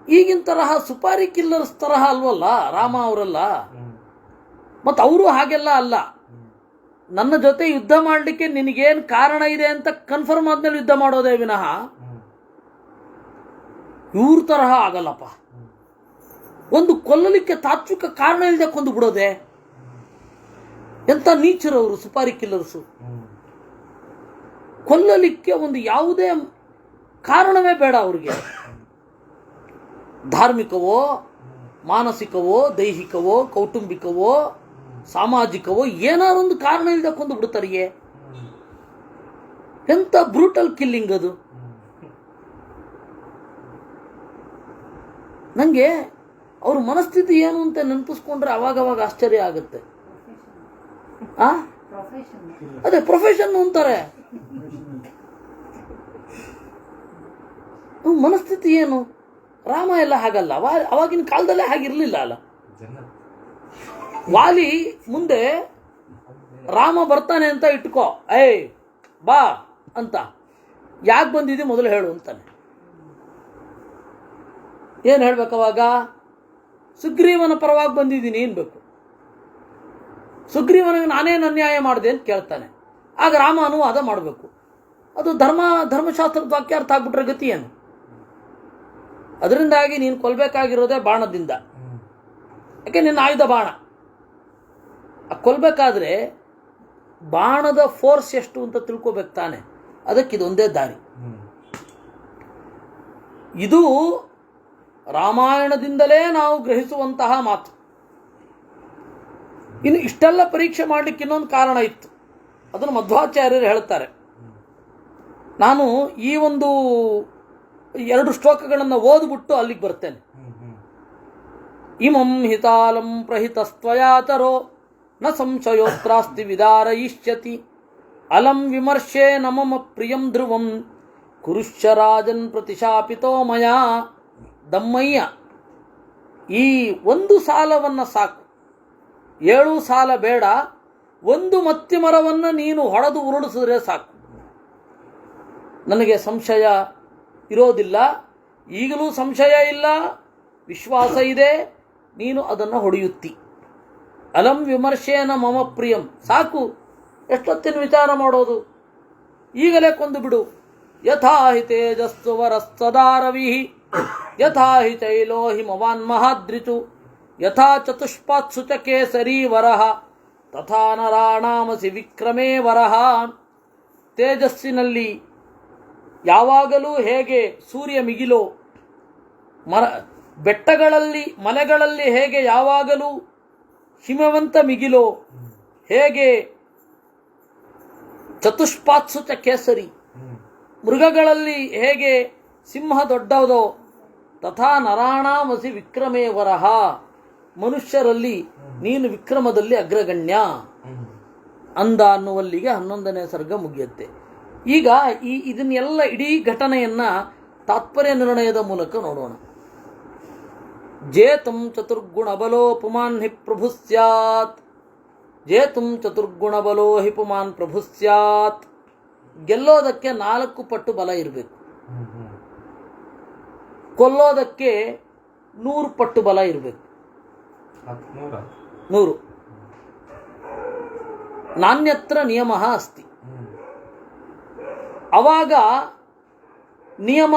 ಈಗಿನ ತರಹ ಸುಪಾರಿ ಕಿಲ್ಲರ್ಸ್ ತರಹ ಅಲ್ವಲ್ಲ ರಾಮ ಅವರೆಲ್ಲ. ಮತ್ತು ಅವರು ಹಾಗೆಲ್ಲ ಅಲ್ಲ. ನನ್ನ ಜೊತೆ ಯುದ್ಧ ಮಾಡಲಿಕ್ಕೆ ನಿನಗೇನು ಕಾರಣ ಇದೆ ಅಂತ ಕನ್ಫರ್ಮ್ ಆದ್ಮೇಲೆ ಯುದ್ಧ ಮಾಡೋದೇ ವಿನಃ ಇವ್ರ ತರಹ ಆಗಲ್ಲಪ್ಪ. ಒಂದು ಕೊಲ್ಲಲಿಕ್ಕೆ ತಾತ್ವಿಕ ಕಾರಣ ಇಲ್ಲದೆ ಕೊಂದು ಬಿಡೋದೆ. ಎಂತ ನೀಚರವರು ಸುಪಾರಿ ಕಿಲ್ಲರ್ಸು. ಕೊಲ್ಲಲಿಕ್ಕೆ ಒಂದು ಯಾವುದೇ ಕಾರಣವೇ ಬೇಡ ಅವ್ರಿಗೆ. ಧಾರ್ಮಿಕವೋ, ಮಾನಸಿಕವೋ, ದೈಹಿಕವೋ, ಕೌಟುಂಬಿಕವೋ, ಸಾಮಾಜಿಕವೋ ಏನಾದ್ರು ಒಂದು ಕಾರಣ ಇಲ್ಲದೆ ಕೊಂದು ಬಿಡ್ತಾರಿಗೆ. ಎಂತ ಬ್ರೂಟಲ್ ಕಿಲ್ಲಿಂಗ್ ಅದು. ನನಗೆ ಅವ್ರ ಮನಸ್ಥಿತಿ ಏನು ಅಂತ ನೆನಪಿಸ್ಕೊಂಡ್ರೆ ಅವಾಗವಾಗ ಆಶ್ಚರ್ಯ ಆಗುತ್ತೆ. ಅದೇ ಪ್ರೊಫೆಷನ್ ಅಂತಾರೆ. ಮನಸ್ಥಿತಿ ಏನು? ರಾಮ ಎಲ್ಲ ಹಾಗಲ್ಲ. ಅವಾಗಿನ ಕಾಲದಲ್ಲೇ ಹಾಗಿರ್ಲಿಲ್ಲ ಅಲ್ಲ. ವಾಲಿ ಮುಂದೆ ರಾಮ ಬರ್ತಾನೆ ಅಂತ ಇಟ್ಕೋ, ಬಾ ಅಂತ, ಯಾಕೆ ಬಂದಿದ್ದಿ ಮೊದಲು ಹೇಳು ಅಂತಾನೆ. ಏನು ಹೇಳ್ಬೇಕವಾಗ? ಸುಗ್ರೀವನ ಪರವಾಗಿ ಬಂದಿದ್ದೀನಿ ಅನ್ಬೇಕು. ಸುಗ್ರೀವನಿಗೆ ನಾನೇನು ಅನ್ಯಾಯ ಮಾಡಿದೆ ಅಂತ ಕೇಳ್ತಾನೆ. ಆಗ ರಾಮ ಅನುವಾದ ಮಾಡಬೇಕು. ಅದು ಧರ್ಮಶಾಸ್ತ್ರದ ವಾಕ್ಯಾರ್ಥ ಆಗ್ಬಿಟ್ರೆ ಗತಿ ಏನು? ಅದರಿಂದಾಗಿ ನೀನು ಕೊಲ್ಬೇಕಾಗಿರೋದೇ ಬಾಣದಿಂದ. ಯಾಕೆ ನಿನ್ನ ಆಯುಧ ಬಾಣ. ಕೊಲ್ಬೇಕಾದ್ರೆ ಬಾಣದ ಫೋರ್ಸ್ ಎಷ್ಟು ಅಂತ ತಿಳ್ಕೊಬೇಕು ತಾನೆ. ಅದಕ್ಕಿದೊಂದೇ ದಾರಿ. ಇದು ರಾಮಾಯಣದಿಂದಲೇ ನಾವು ಗ್ರಹಿಸುವಂತಹ ಮಾತು. ಇನ್ನು ಇಷ್ಟೆಲ್ಲ ಪರೀಕ್ಷೆ ಮಾಡಲಿಕ್ಕೆ ಇನ್ನೊಂದು ಕಾರಣ ಇತ್ತು. ಅದನ್ನು ಮಧ್ವಾಚಾರ್ಯರು ಹೇಳ್ತಾರೆ. ನಾನು ಈ ಒಂದು 2 ಶ್ಲೋಕಗಳನ್ನು ಓದ್ಬಿಟ್ಟು ಅಲ್ಲಿಗೆ ಬರ್ತೇನೆ. ಇಮಂ ಹಿತಾಲಂ ಪ್ರಹಿತಸ್ತ್ವಯಾತರೋ ನ ಸಂಶಯೋತ್ರಾಸ್ತಿ ವಿದಾರಯಿಷ್ಯತಿ ಅಲಂ ವಿಮರ್ಶೆ ನ ಮಮ ಪ್ರಿಯಂ ಧ್ರುವಂ ಕುರುಶ್ಚ ರಾಜನ್ ಪ್ರತಿಶಾಪಿತೋ ಮಯಾ. ದಮ್ಮಯ್ಯ, ಈ ಒಂದು ಸಾಲವನ್ನು ಸಾಕು, 7 ಸಾಲ ಬೇಡ. ಒಂದು ಮತ್ತಿ ಮರವನ್ನು ನೀನು ಹೊಡೆದು ಉರುಳಿಸಿದ್ರೆ ಸಾಕು, ನನಗೆ ಸಂಶಯ ಇರೋದಿಲ್ಲ. ಈಗಲೂ ಸಂಶಯ ಇಲ್ಲ, ವಿಶ್ವಾಸ ಇದೆ, ನೀನು ಅದನ್ನು ಹೊಡೆಯುತ್ತಿ. ಅಲಂ ವಿಮರ್ಶೇನ ಮಮ ಪ್ರಿಯಂ. ಸಾಕು, ಎಷ್ಟೊತ್ತಿನ ವಿಚಾರ ಮಾಡೋದು, ಈಗಲೇ ಕೊಂದು ಬಿಡು. ಯಥಾ ಹಿ ತೇಜಸ್ಸು ವರಸ್ಸದಾ ರವಿಃ ಯಥಾ ಹಿ ಚೈಲೋ ಹಿಮವಾನ್ ಮಹಾದ್ರಿಚು ಯಥಾ ಚತುಷ್ಪಾತ್ಸು ಚ ಕೇಸರಿ ವರಃ ತಥಾ ನರಾಣಾಮಸಿ ವಿಕ್ರಮೇ ವರಃ. ತೇಜಸ್ಸಿನಲ್ಲಿ ಯಾವಾಗಲೂ ಹೇಗೆ ಸೂರ್ಯ ಮಿಗಿಲೋ, ಬೆಟ್ಟಗಳಲ್ಲಿ ಮಲೆಗಳಲ್ಲಿ ಹೇಗೆ ಯಾವಾಗಲೂ ಹಿಮವಂತ ಮಿಗಿಲೋ, ಹೇಗೆ ಚತುಷ್ಪಾತ್ಸು ಚ ಕೇಸರಿ, ಮೃಗಗಳಲ್ಲಿ ಹೇಗೆ ಸಿಂಹ ದೊಡ್ಡದೋ, ತಥಾ ನರಾಣಾಮಸಿ ವಿಕ್ರಮೇ ವರಹ. ಮನುಷ್ಯರಲ್ಲಿ ನೀನು ವಿಕ್ರಮದಲ್ಲಿ ಅಗ್ರಗಣ್ಯ ಅಂದ ಅನ್ನುವಲ್ಲಿಗೆ 11ನೇ ಸರ್ಗ ಮುಗಿಯುತ್ತೆ. ಈಗ ಇದನ್ನೆಲ್ಲ ಇಡೀ ಘಟನೆಯನ್ನ ತಾತ್ಪರ್ಯ ನಿರ್ಣಯದ ಮೂಲಕ ನೋಡೋಣ. ಜೇತುಂ ಚತುರ್ಗುಣ ಬಲೋ ಪುಮಾನ್ ಹಿ ಪ್ರಭು ಸ್ಯಾತ್. ಜೇತುಂ ಚತುರ್ಗುಣ ಬಲೋ ಹಿ ಪುಮಾನ್ ಪ್ರಭು ಸ್ಯಾತ್. ಗೆಲ್ಲೋದಕ್ಕೆ 4 ಪಟ್ಟು ಬಲ ಇರಬೇಕು, ಕೊಲ್ಲೋದಕ್ಕೆ 100 ಪಟ್ಟು ಬಲ ಇರಬೇಕು. 100. ನಾಣ್ಯತ್ರ ನಿಯಮ ಅಸ್ತಿ. ಅವಾಗ ನಿಯಮ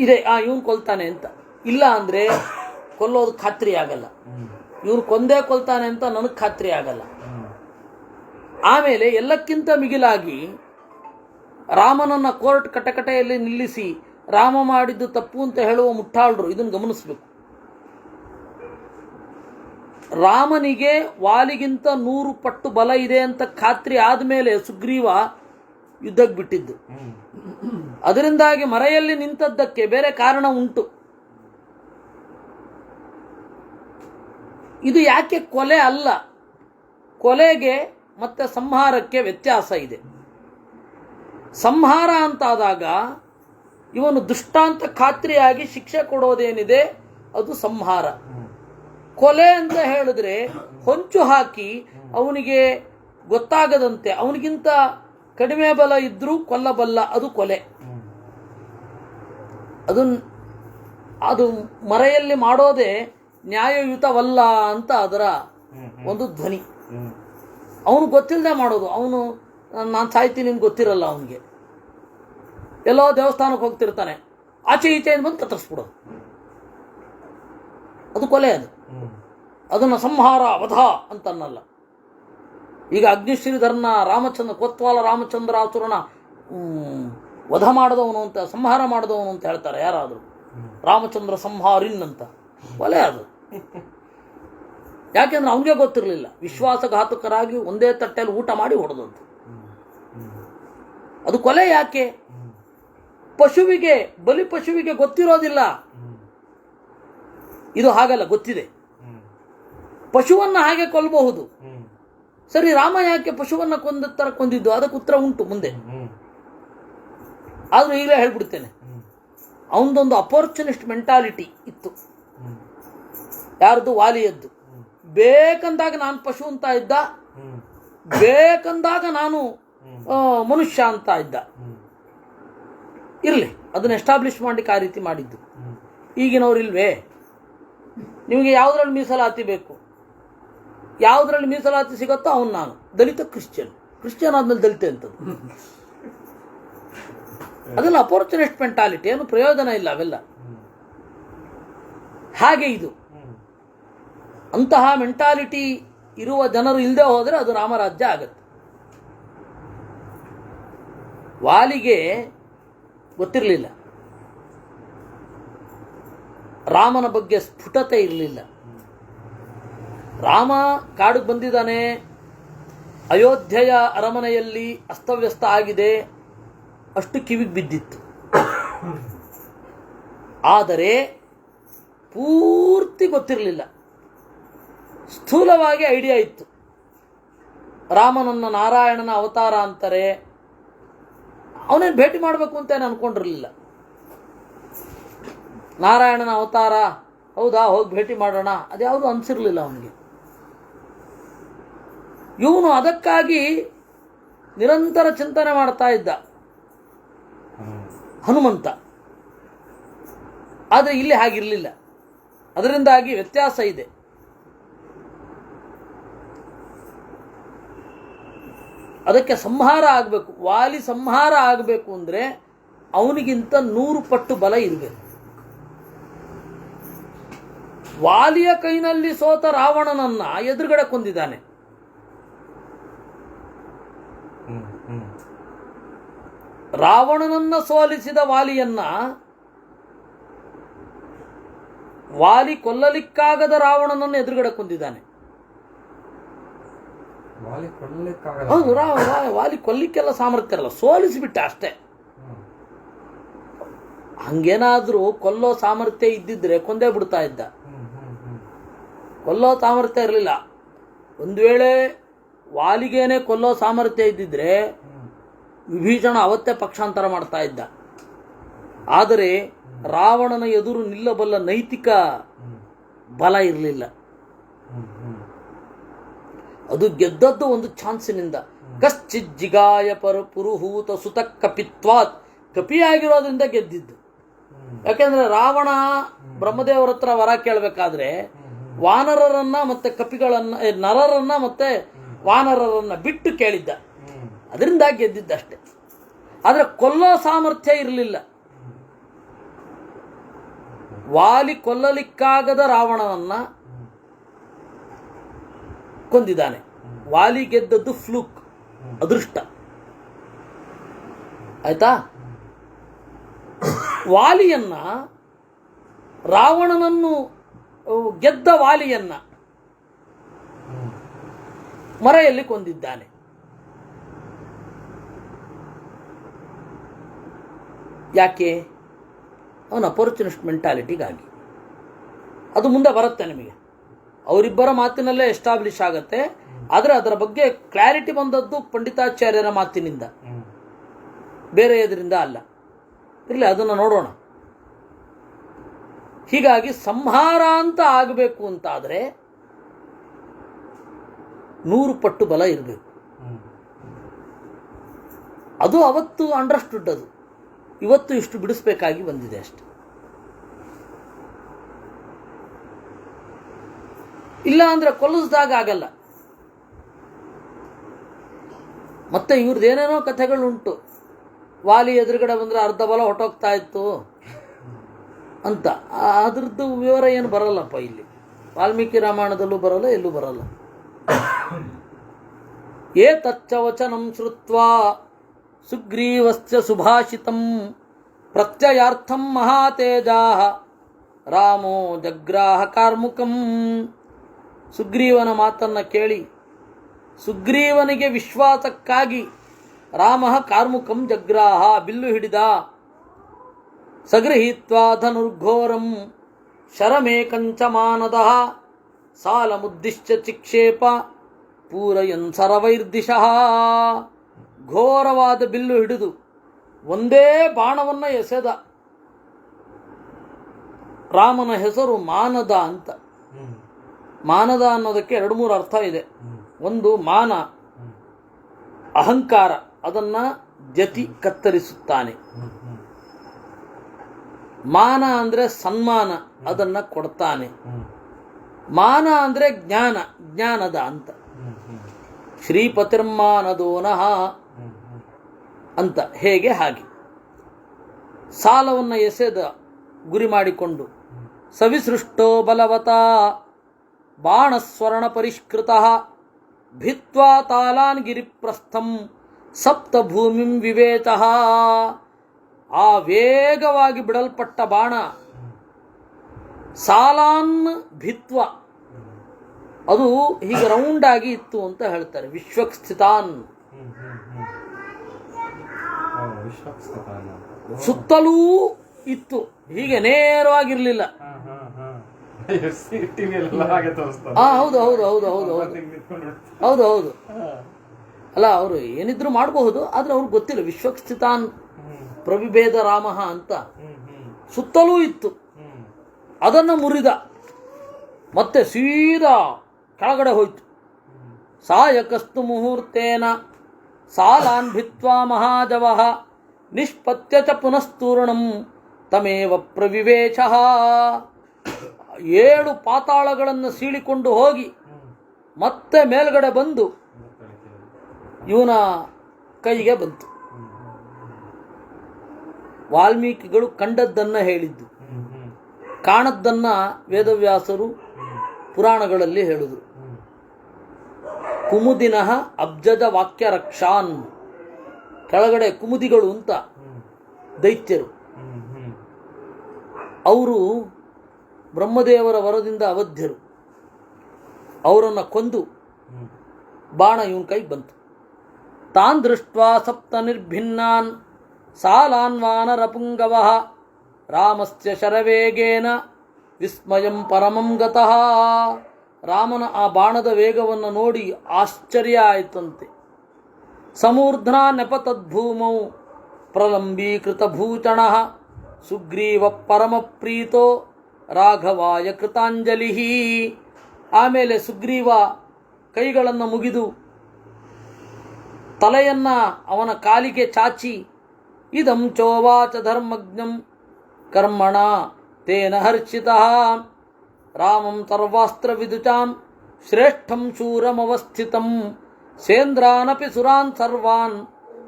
ಇದೆ, ಇವನು ಕೊಲ್ತಾನೆ ಅಂತ. ಇಲ್ಲ ಅಂದರೆ ಕೊಲ್ಲೋದು ಖಾತ್ರಿ ಆಗಲ್ಲ. ಇವನು ಕೊಂದೇ ಕೊಲ್ತಾನೆ ಅಂತ ನನಗೆ ಖಾತ್ರಿ ಆಗಲ್ಲ. ಆಮೇಲೆ ಎಲ್ಲಕ್ಕಿಂತ ಮಿಗಿಲಾಗಿ ರಾಮನನ್ನ ಕೋರ್ಟ್ ಕಟಕಟೆಯಲ್ಲಿ ನಿಲ್ಲಿಸಿ ರಾಮ ಮಾಡಿದ್ದು ತಪ್ಪು ಅಂತ ಹೇಳುವ ಮುಟ್ಟಾಳರು ಇದನ್ನು ಗಮನಿಸಬೇಕು. ರಾಮನಿಗೆ ವಾಲಿಗಿಂತ 100 ಪಟ್ಟು ಬಲ ಇದೆ ಅಂತ ಖಾತ್ರಿ ಆದಮೇಲೆ ಸುಗ್ರೀವ ಯುದ್ಧಕ್ಕೆ ಬಿಟ್ಟಿದ್ದು. ಅದರಿಂದಾಗಿ ಮರೆಯಲ್ಲಿ ನಿಂತದ್ದಕ್ಕೆ ಬೇರೆ ಕಾರಣ ಉಂಟು. ಇದು ಯಾಕೆ ಕೊಲೆ ಅಲ್ಲ, ಕೊಲೆಗೆ ಮತ್ತೆ ಸಂಹಾರಕ್ಕೆ ವ್ಯತ್ಯಾಸ ಇದೆ. ಸಂಹಾರ ಅಂತಾದಾಗ ಇವನು ದುಷ್ಟ ಅಂತ ಖಾತ್ರಿಯಾಗಿ ಶಿಕ್ಷೆ ಕೊಡೋದೇನಿದೆ ಅದು ಸಂಹಾರ. ಕೊಲೆ ಅಂತ ಹೇಳಿದ್ರೆ ಹೊಂಚು ಹಾಕಿ ಅವನಿಗೆ ಗೊತ್ತಾಗದಂತೆ ಅವನಿಗಿಂತ ಕಡಿಮೆ ಬಲ ಇದ್ರೂ ಕೊಲ್ಲಬಲ್ಲ, ಅದು ಕೊಲೆ. ಅದು ಮರೆಯಲ್ಲಿ ಮಾಡೋದೇ ನ್ಯಾಯಯುತವಲ್ಲ ಅಂತ ಅದರ ಒಂದು ಧ್ವನಿ. ಅವನು ಗೊತ್ತಿಲ್ಲದೆ ಮಾಡೋದು. ಅವನು ನಾನು ಸಾಯ್ತೀನಿ ಅಂತ ಗೊತ್ತಿರಲ್ಲ ಅವನಿಗೆ. ಎಲ್ಲೋ ದೇವಸ್ಥಾನಕ್ಕೆ ಹೋಗ್ತಿರ್ತಾನೆ, ಆಚೆ ಈಚೆಯಿಂದ ಬಂದು ಕತ್ತರಿಸ್ಬಿಡೋದು, ಅದು ಕೊಲೆ. ಅದನ್ನು ಸಂಹಾರ ವಧ ಅಂತನ್ನಲ್ಲ. ಈಗ ಅಗ್ನಿಶ್ರೀಧರನ ರಾಮಚಂದ್ರ, ಕೊತ್ವಾಲ ರಾಮಚಂದ್ರಾಸುರನ ವಧ ಮಾಡಿದವನು ಅಂತ, ಸಂಹಾರ ಮಾಡಿದವನು ಅಂತ ಹೇಳ್ತಾರೆ ಯಾರಾದರೂ. ರಾಮಚಂದ್ರ ಸಂಹಾರಿನ್ ಅಂತ. ಕೊಲೆ ಅದು. ಯಾಕೆಂದ್ರೆ ಅವನಿಗೆ ಗೊತ್ತಿರಲಿಲ್ಲ. ವಿಶ್ವಾಸಘಾತಕರಾಗಿ ಒಂದೇ ತಟ್ಟೆಯಲ್ಲಿ ಊಟ ಮಾಡಿ ಹೊಡೆದದ್ದು. ಅದು ಕೊಲೆ. ಯಾಕೆ? ಪಶುವಿಗೆ, ಬಲಿ ಪಶುವಿಗೆ ಗೊತ್ತಿರೋದಿಲ್ಲ. ಇದು ಹಾಗಲ್ಲ, ಗೊತ್ತಿದೆ. ಪಶುವನ್ನ ಹಾಗೆ ಕೊಲ್ಲಬಹುದು. ಸರಿ, ರಾಮ ಯಾಕೆ ಪಶುವನ್ನ ಕೊಂದಿದ್ದು? ಅದಕ್ಕೆ ಉತ್ತರ ಉಂಟು ಮುಂದೆ. ಆದ್ರೂ ಈಗಲೇ ಹೇಳ್ಬಿಡ್ತೇನೆ, ಅವನದೊಂದು ಅಪೋರ್ಚುನಿಸ್ಟ್ ಮೆಂಟಾಲಿಟಿ ಇತ್ತು. ಯಾರ್ದು? ವಾಲಿಯದ್ದು. ಬೇಕಂದಾಗ ನಾನು ಪಶು ಅಂತ ಇದ್ದ, ಬೇಕಂದಾಗ ನಾನು ಮನುಷ್ಯ ಅಂತ ಇದ್ದ. ಇರಲಿ, ಅದನ್ನ ಎಸ್ಟಾಬ್ಲಿಷ್ ಮಾಡಲಿಕ್ಕೆ ಆ ರೀತಿ ಮಾಡಿದ್ದು. ಈಗಿನವ್ರು ಇಲ್ವೇ? ನಿಮಗೆ ಯಾವುದ್ರಲ್ಲಿ ಮೀಸಲಾತಿ ಬೇಕು? ಯಾವುದರಲ್ಲಿ ಮೀಸಲಾತಿ ಸಿಗುತ್ತೋ ಅವನು ನಾನು. ದಲಿತ ಕ್ರಿಶ್ಚಿಯನ್ ಆದ್ಮೇಲೆ ದಲಿತ ಅಂತದ್ದು ಅದೆಲ್ಲ ಅಪೋರ್ಚುನಿಸ್ಟ್ ಮೆಂಟಾಲಿಟಿ, ಏನು ಪ್ರಯೋಜನ ಇಲ್ಲ ಅವೆಲ್ಲ. ಹಾಗೆ ಇದು ಅಂತಹ ಮೆಂಟಾಲಿಟಿ ಇರುವ ಜನರು ಇಲ್ಲದೆ ಹೋದರೆ ಅದು ರಾಮರಾಜ್ಯ ಆಗತ್ತೆ. ವಾಲಿಗೆ ಗೊತ್ತಿರಲಿಲ್ಲ, ರಾಮನ ಬಗ್ಗೆ ಸ್ಫುಟತೆ ಇರಲಿಲ್ಲ. ರಾಮ ಕಾಡಿಗೆ ಬಂದಿದ್ದಾನೆ, ಅಯೋಧ್ಯೆಯ ಅರಮನೆಯಲ್ಲಿ ಅಸ್ತವ್ಯಸ್ತ ಆಗಿದೆ, ಅಷ್ಟು ಕಿವಿಗೆ ಬಿದ್ದಿತ್ತು. ಆದರೆ ಪೂರ್ತಿ ಗೊತ್ತಿರಲಿಲ್ಲ. ಸ್ಥೂಲವಾಗಿ ಐಡಿಯಾ ಇತ್ತು, ರಾಮನನ್ನ ನಾರಾಯಣನ ಅವತಾರ ಅಂತಾರೆ. ಅವನೇನು ಭೇಟಿ ಮಾಡಬೇಕು ಅಂತ ಏನು ಅನ್ಕೊಂಡಿರಲಿಲ್ಲ. ನಾರಾಯಣನ ಅವತಾರ ಹೌದಾ, ಹೋಗಿ ಭೇಟಿ ಮಾಡೋಣ, ಅದ್ಯಾವುದು ಅನಿಸಿರಲಿಲ್ಲ ಅವನಿಗೆ. ಇವನು ಅದಕ್ಕಾಗಿ ನಿರಂತರ ಚಿಂತನೆ ಮಾಡ್ತಾ ಇದ್ದ ಹನುಮಂತ. ಆದರೆ ಇಲ್ಲಿ ಹಾಗಿರಲಿಲ್ಲ. ಅದರಿಂದಾಗಿ ವ್ಯತ್ಯಾಸ ಇದೆ. ಅದಕ್ಕೆ ಸಂಹಾರ ಆಗಬೇಕು. ವಾಲಿ ಸಂಹಾರ ಆಗಬೇಕು ಅಂದರೆ ಅವನಿಗಿಂತ 100 ಪಟ್ಟು ಬಲ ಇರಬೇಕು. ವಾಲಿಯ ಕೈನಲ್ಲಿ ಸೋತ ರಾವಣನನ್ನ ಎದುರುಗಡೆ ಕೊಂದಿದ್ದಾನೆ. ರಾವಣನನ್ನ ಸೋಲಿಸಿದ ವಾಲಿಯನ್ನ ವಾಲಿ ಕೊಲ್ಲಲಿಕ್ಕಾಗದ ರಾವಣನನ್ನು ಎದುರುಗಡೆ ಕೊಂದಿದ್ದಾನೆ. ಹೌದು, ವಾಲಿ ಕೊಲ್ಲಿಕ್ಕೆಲ್ಲ ಸಾಮರ್ಥ್ಯ ಇರಲ್ಲ, ಸೋಲಿಸಿಬಿಟ್ಟ ಅಷ್ಟೇ. ಹಂಗೇನಾದ್ರೂ ಕೊಲ್ಲೋ ಸಾಮರ್ಥ್ಯ ಇದ್ದಿದ್ರೆ ಕೊಂದೇ ಬಿಡ್ತಾ ಇದ್ದ. ಕೊಲ್ಲೋ ಸಾಮರ್ಥ್ಯ ಇರಲಿಲ್ಲ. ಒಂದು ವೇಳೆ ವಾಲಿಗೇನೆ ಕೊಲ್ಲೋ ಸಾಮರ್ಥ್ಯ ಇದ್ದಿದ್ರೆ ವಿಭೀಷಣ ಅವತ್ತೇ ಪಕ್ಷಾಂತರ ಮಾಡ್ತಾ ಇದ್ದ. ಆದರೆ ರಾವಣನ ಎದುರು ನಿಲ್ಲಬಲ್ಲ ನೈತಿಕ ಬಲ ಇರಲಿಲ್ಲ. ಅದು ಗೆದ್ದದ್ದು ಒಂದು ಚಾನ್ಸಿನಿಂದ. ಕಶ್ಚಿಜ್ಜಿಗಾಯ ಪುರುಹೂತ ಸುತ ಕಪಿತ್ವಾತ್, ಕಪಿಯಾಗಿರೋದ್ರಿಂದ ಗೆದ್ದಿದ್ದು. ಯಾಕೆಂದ್ರೆ ರಾವಣ ಬ್ರಹ್ಮದೇವರ ಹತ್ರ ವರ ಕೇಳಬೇಕಾದ್ರೆ ವಾನರರನ್ನ ಮತ್ತೆ ಕಪಿಗಳನ್ನ, ನರರನ್ನ ಮತ್ತೆ ವಾನರರನ್ನ ಬಿಟ್ಟು ಕೇಳಿದ್ದ. ಅದರಿಂದ ಗೆದ್ದಿದ್ದಷ್ಟೆ. ಆದರೆ ಕೊಲ್ಲೋ ಸಾಮರ್ಥ್ಯ ಇರಲಿಲ್ಲ. ವಾಲಿ ಕೊಲ್ಲಲಿಕ್ಕಾಗದ ರಾವಣನನ್ನ ಕೊಂದಿದ್ದಾನೆ. ವಾಲಿ ಗೆದ್ದದ್ದು ಫ್ಲೂಕ್, ಅದೃಷ್ಟ. ಆಯ್ತಾ? ವಾಲಿಯನ್ನ, ರಾವಣನನ್ನು ಗೆದ್ದ ವಾಲಿಯನ್ನ ಮರೆಯಲ್ಲಿ ಕೊಂದಿದ್ದಾನೆ. ಯಾಕೆ? ಅವನ ಅಪೋರ್ಚುನಿಸ್ಟ್ ಮೆಂಟಾಲಿಟಿಗಾಗಿ. ಅದು ಮುಂದೆ ಬರುತ್ತೆ ನಿಮಗೆ. ಅವರಿಬ್ಬರ ಮಾತಿನಲ್ಲೇ ಎಸ್ಟಾಬ್ಲಿಷ್ ಆಗತ್ತೆ. ಆದರೆ ಅದರ ಬಗ್ಗೆ ಕ್ಲಾರಿಟಿ ಬಂದದ್ದು ಪಂಡಿತಾಚಾರ್ಯರ ಮಾತಿನಿಂದ, ಬೇರೆ ಎದರಿಂದ ಅಲ್ಲ. ಇರಲಿ, ಅದನ್ನು ನೋಡೋಣ. ಹೀಗಾಗಿ ಸಂಹಾರ ಅಂತ ಆಗಬೇಕು ಅಂತಾದರೆ 100 ಪಟ್ಟು ಬಲ ಇರಬೇಕು. ಅದು ಅವತ್ತು ಅಂಡರ್ಸ್ಟುಡ್. ಅದು ಇವತ್ತು ಇಷ್ಟು ಬಿಡಿಸ್ಬೇಕಾಗಿ ಬಂದಿದೆ ಅಷ್ಟೆ. ಇಲ್ಲ ಅಂದ್ರೆ ಕೊಲ್ಲಿಸಿದಾಗ ಆಗಲ್ಲ. ಮತ್ತೆ ಇವ್ರದ್ದೇನೇನೋ ಕಥೆಗಳುಂಟು. ವಾಲಿ ಎದುರುಗಡೆ ಬಂದರೆ ಅರ್ಧ ಬಲ ಹೊಟ್ಟೋಗ್ತಾ ಇತ್ತು ಅಂತ. ಅದ್ರದ್ದು ವಿವರ ಏನು ಬರಲ್ಲಪ್ಪ ಇಲ್ಲಿ. ವಾಲ್ಮೀಕಿ ರಾಮಾಯಣದಲ್ಲೂ ಬರಲ್ಲ, ಎಲ್ಲೂ ಬರಲ್ಲ. ಏತಚ್ಚ ವಚನಂ ಶ್ರುತ್ವಾ ಸುಗ್ರೀವಸ್ಯ ಸುಭಾಷಿತಂ ಪ್ರತ್ಯಯಾರ್ಥಂ ಮಹಾತೇಜಾಃ ರಾಮೋ ಜಗ್ರಾಹ ಕಾರ್ಮುಕಂ. ಸುಗ್ರೀವನ ಮಾತನ್ನು ಕೇಳಿ ಸುಗ್ರೀವನಿಗೆ ವಿಶ್ವಾಸಕ್ಕಾಗಿ ರಾಮ ಕಾರ್ಮುಕಂ ಜಗ್ರಾಹ, ಬಿಲ್ಲು ಹಿಡಿದ. ಸಗೃಹೀತ್ವಾ ಧನುರ್ಘೋರಂ ಶರಮೇಕಂಚ ಮಾನದಃ ಸಾಲಮುದ್ದಿಶ್ಯ ಚಿಕ್ಷೇಪ ಪೂರಯನ್ ಸರವೈರ್ದಿಶಃ. ಘೋರವಾದ ಬಿಲ್ಲು ಹಿಡಿದು ಒಂದೇ ಬಾಣವನ್ನು ಎಸೆದ. ರಾಮನ ಹೆಸರು ಮಾನದ ಅಂತ. ಮಾನದ ಅನ್ನೋದಕ್ಕೆ 2-3 ಅರ್ಥ ಇದೆ. ಒಂದು ಮಾನ, ಅಹಂಕಾರ, ಅದನ್ನ ಜತಿ ಕತ್ತರಿಸುತ್ತಾನೆ. ಮಾನ ಅಂದ್ರೆ ಸನ್ಮಾನ, ಅದನ್ನ ಕೊಡ್ತಾನೆ. ಮಾನ ಅಂದರೆ ಜ್ಞಾನ, ಜ್ಞಾನದ ಅಂತ. ಶ್ರೀಪತಿರ್ಮಾನದೋನಃ ಅಂತ ಹೇಗೆ ಹಾಗೆ ಸಾಲವನ್ನು ಎಸೆದ ಗುರಿ ಮಾಡಿಕೊಂಡು ಸವಿಸೃಷ್ಟೋ ಬಲವತ ಬಾಣಸ್ವರ್ಣ ಪರಿಷ್ಕೃತ ಭಿತ್ವಾ ತಾಲಾನ್ ಗಿರಿಪ್ರಸ್ಥಂ ಸಪ್ತ ಭೂಮಿಂ ವಿವೇತಃ. ಆ ವೇಗವಾಗಿ ಬಿಡಲ್ಪಟ್ಟ ಬಾಣ ಸಾಲಾನ್ ಭಿತ್ವ, ಅದು ಹೀಗೆ ರೌಂಡ್ ಆಗಿ ಇತ್ತು ಅಂತ ಹೇಳ್ತಾರೆ. ವಿಶ್ವಸ್ಥಿತಾನ್, ಸುತ್ತಲೂ ಇತ್ತು, ಹೀಗೆ ನೇರವಾಗಿರ್ಲಿಲ್ಲ. ಹೌದು ಹೌದು ಹೌದು ಹೌದು ಹೌದು ಹೌದು. ಅಲ್ಲ, ಅವರು ಏನಿದ್ರು ಮಾಡಬಹುದು, ಆದ್ರೆ ಅವ್ರಿಗೆ ಗೊತ್ತಿಲ್ಲ. ವಿಶ್ವಸ್ಥಿತಾನ್ ಪ್ರವಿಭೇದ ರಾಮ ಅಂತ ಸುತ್ತಲೂ ಇತ್ತು. ಅದನ್ನು ಮುರಿದ, ಮತ್ತೆ ಸೀದಾ ಕೆಳಗಡೆ ಹೋಯ್ತು. ಸಾಯಕಸ್ತು ಮುಹೂರ್ತೇನ ಸಾಲಾನ್ ಭಿತ್ವಾ ಮಹಾಜವಃ ನಿಷ್ಪತ್ಯ ಚ ಪುನಸ್ತೂರ್ಣಂ ತಮೇವ ಪ್ರವಿವೇಶ. 7 ಪಾತಾಳಗಳನ್ನು ಸೀಳಿಕೊಂಡು ಹೋಗಿ ಮತ್ತೆ ಮೇಲ್ಗಡೆ ಬಂದು ಇವನ ಕೈಗೆ ಬಂತು. ವಾಲ್ಮೀಕಿಗಳು ಕಂಡದ್ದನ್ನು ಹೇಳಿದ್ದು, ಕಾಣದ್ದನ್ನ ವೇದವ್ಯಾಸರು ಪುರಾಣಗಳಲ್ಲಿ ಹೇಳಿದರು. ಕುಮುದಿನಃ ಅಬ್ಜದ ವಾಕ್ಯ ರಕ್ಷಾನ್, ಕೆಳಗಡೆ ಕುಮುದಿಗಳು ಅಂತ ದೈತ್ಯರು. ಅವರು ಬ್ರಹ್ಮದೇವರ ವರದಿಂದ ಅವಧ್ಯರು. ಅವರನ್ನು ಕೊಂದು ಬಾಣ ಇವನ್ ಕೈಗೆ ಬಂತು. ತಾನ್ ದೃಷ್ಟ್ವಾ ಸಪ್ತ ನಿರ್ಭಿನ್ನಾನ್ ಸಾಲಾನ್ ವಾನರಪುಂಗವಃ ರಾಮಸ್ಯ ಶರವೇಗೇನ ವಿಸ್ಮಯಂ ಪರಮಂ ಗತಃ. ರಾಮನ ಆ ಬಾಣದ ವೇಗವನ್ನು ನೋಡಿ ಆಶ್ಚರ್ಯ ಆಯಿತಂತೆ. ಸಮೂರ್ಧ್ನಾ ನೆಪತದ್ಭೂಮೌ ಪ್ರಲಂಬೀಕೃತ ಭೂಚಣ ಸುಗ್ರೀವ ಪರಮಪ್ರೀತೋ ರಾಘವಾಯ ಕೃತಾಂಜಲಿ. ಆಮೇಲೆ ಸುಗ್ರೀವ ಕೈಗಳನ್ನು ಮುಗಿದು ತಲೆಯನ್ನ ಅವನ ಕಾಲಿಗೆ ಚಾಚಿ ಇದಂ ಚೋವಾಚ ಧರ್ಮಜ್ಞಂ ಕರ್ಮಣ ತೇನ ಹರ್ಷಿತಃ ರಾಮಂ ಸರ್ವಾಸ್ತ್ರ ವಿದುಚಾಂ ಶ್ರೇಷ್ಠಂ ಶೂರಮವಸ್ಥಿತಂ ಸೇಂದ್ರಾನಪಿ ಸುರಾನ್ ಸರ್ವಾನ್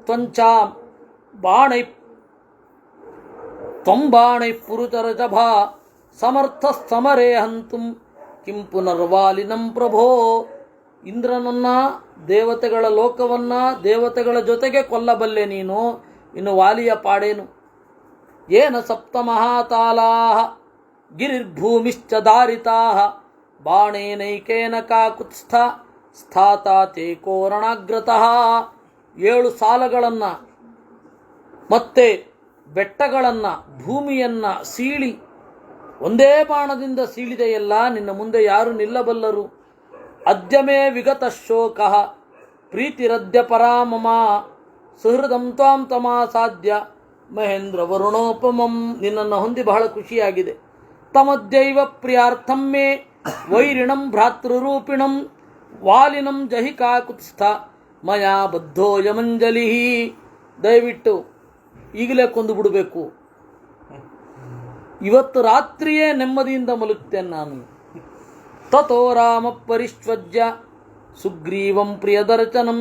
ತ್ವಂಚಾಂ ಬಾಣೈ ತ್ವಂಬಾಣೈ ಪುರುಚರಜಭಾ ಸಮರ್ಥ ಸಮರೇ ಹಂತುಂ ಕಿಂ ಪುನರ್ವಾಲಿನಂ ಪ್ರಭೋ. ಇಂದ್ರನನ್ನ, ದೇವತೆಗಳ ಲೋಕವನ್ನ ದೇವತೆಗಳ ಜೊತೆಗೆ ಕೊಲ್ಲಬಲ್ಲೆ ನೀನು, ಇನ್ನು ವಾಲಿಯ ಪಾಡೇನು? ಏನ ಸಪ್ತ ಮಹಾತಾಲಾಹ ಗಿರಿರ್ಭೂಮಿಶ್ಚ ದಾರಿತಾಹ ಬಾಣೇನೈಕೇನ ಕಾಕುತ್ಸ್ಥ ಸ್ಥಾತಾ ತೇ ಕೋರಣಾಗ್ರತಃ. 7 ಸಾಲಗಳನ್ನು ಮತ್ತೆ ಬೆಟ್ಟಗಳನ್ನು ಭೂಮಿಯನ್ನು ಸೀಳಿ ಒಂದೇ ಬಾಣದಿಂದ ಸೀಳಿದೆಯಲ್ಲ, ನಿನ್ನ ಮುಂದೆ ಯಾರು ನಿಲ್ಲಬಲ್ಲರು? ಅದ್ಯಮೇ ವಿಗತ ಶೋಕ ಪ್ರೀತಿರದ್ಯ ಪರಾಮಮ ಸುಹೃದಂ ತ್ವಾಂ ತಮಾಸಾಧ್ಯ ಮಹೇಂದ್ರ ವರುಣೋಪಮಂ. ನಿನ್ನನ್ನು ಹೊಂದಿ ಬಹಳ ಖುಷಿಯಾಗಿದೆ. ತಮದ್ಯೈವ ಪ್ರಿಯಾರ್ಥಂ ಮೇ ವೈರಿಣಂ ಭ್ರಾತೃರೂಪಿಣಂ ವಾಲಿನಂ ಜಹಿ ಕಾಕುತ್ಸ್ಥ ಮಯಾ ಬದ್ಧೋ ಯಮಂಜಲಿ. ದಯವಿಟ್ಟು ಈಗಲೇ ಕೊಂದು ಬಿಡಬೇಕು, ಇವತ್ತು ರಾತ್ರಿಯೇ ನೆಮ್ಮದಿಯಿಂದ ಮಲಗುತ್ತೇನೆ ನಾನು. ತಥೋ ರಾಮ ಪರಿಷ್ವಜ್ಯ ಸುಗ್ರೀವಂ ಪ್ರಿಯದರ್ಶನಂ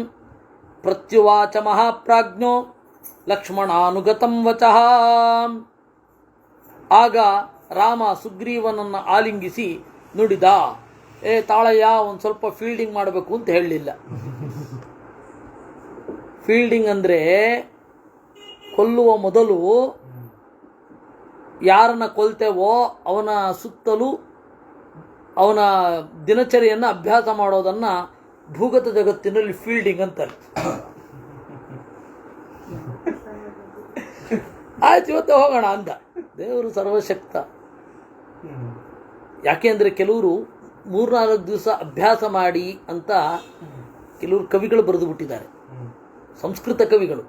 ಪ್ರತ್ಯುವಾಚ ಮಹಾಪ್ರಾಜ್ಞೋ ಲಕ್ಷ್ಮಣಾನುಗತಂ ವಚಃ. ಆಗ ರಾಮ ಸುಗ್ರೀವನನ್ನು ಆಲಿಂಗಿಸಿ ನುಡಿದ, ತಾಳಯ್ಯ, ಒಂದು ಸ್ವಲ್ಪ ಫೀಲ್ಡಿಂಗ್ ಮಾಡಬೇಕು ಅಂತ ಹೇಳಲಿಲ್ಲ. ಫೀಲ್ಡಿಂಗ್ ಅಂದರೆ ಕೊಲ್ಲುವ ಮೊದಲು ಯಾರನ್ನ ಕೊಲ್ತೇವೋ ಅವನ ಸುತ್ತಲೂ ಅವನ ದಿನಚರಿಯನ್ನು ಅಭ್ಯಾಸ ಮಾಡೋದನ್ನು ಭೂಗತ ಜಗತ್ತಿನಲ್ಲಿ ಫೀಲ್ಡಿಂಗ್ ಅಂತಾರೆ. ಆಯ್ತು, ಇವತ್ತು ಹೋಗೋಣ ಅಂದ. ದೇವರು ಸರ್ವಶಕ್ತ. ಯಾಕೆಂದರೆ ಕೆಲವರು 3-4 ದಿವಸ ಅಭ್ಯಾಸ ಮಾಡಿ ಅಂತ ಕೆಲವರು ಕವಿಗಳು ಬರೆದು ಬಿಟ್ಟಿದ್ದಾರೆ, ಸಂಸ್ಕೃತ ಕವಿಗಳು.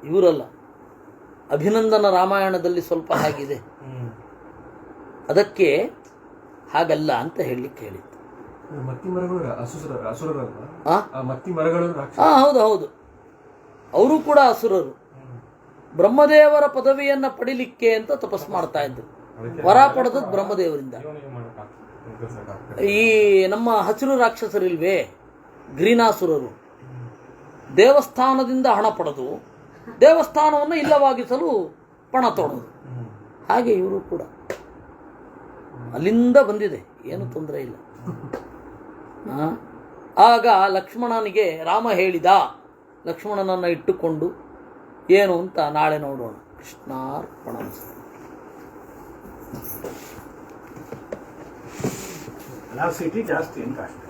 ಇವರಲ್ಲ. ಅಭಿನಂದನ ರಾಮಾಯಣದಲ್ಲಿ ಸ್ವಲ್ಪ ಹಾಗಿದೆ, ಅದಕ್ಕೆ ಹಾಗಲ್ಲ ಅಂತ ಹೇಳಲಿಕ್ಕೆ ಹೇಳಿದ್ದು. ಹೌದು ಹೌದು, ಅವರು ಕೂಡ ಅಸುರರು. ಬ್ರಹ್ಮದೇವರ ಪದವಿಯನ್ನು ಪಡಿಲಿಕ್ಕೆ ಅಂತ ತಪಸ್ ಮಾಡ್ತಾ ಇದ್ರು. ವರ ಪಡೆದದ್ದು ಬ್ರಹ್ಮದೇವರಿಂದ. ಎದುರಿಸಕ್ಕಾಗ್ತದೆ. ಈ ನಮ್ಮ ಹಸಿರು ರಾಕ್ಷಸರಿಲ್ವೇ ಗ್ರೀನಾಸುರರು, ದೇವಸ್ಥಾನದಿಂದ ಹಣ ಪಡೆದು ದೇವಸ್ಥಾನವನ್ನು ಇಲ್ಲವಾಗಿಸಲು ಪಣ ತೊಡೋದು. ಹಾಗೆ ಇವರು ಕೂಡ ಅಲ್ಲಿಂದ ಬಂದಿದೆ, ಏನು ತೊಂದರೆ ಇಲ್ಲ. ಆಗ ಲಕ್ಷ್ಮಣನಿಗೆ ರಾಮ ಹೇಳಿದ, ಲಕ್ಷ್ಮಣನನ್ನು ಇಟ್ಟುಕೊಂಡು ಏನು ಅಂತ ನಾಳೆ ನೋಡೋಣ. ಕೃಷ್ಣಾರ್ಪಣಮಸ್ತು. ಸಿಟಿ ಜಾಸ್ತಿ ಅಂತ ಅಷ್ಟೇ.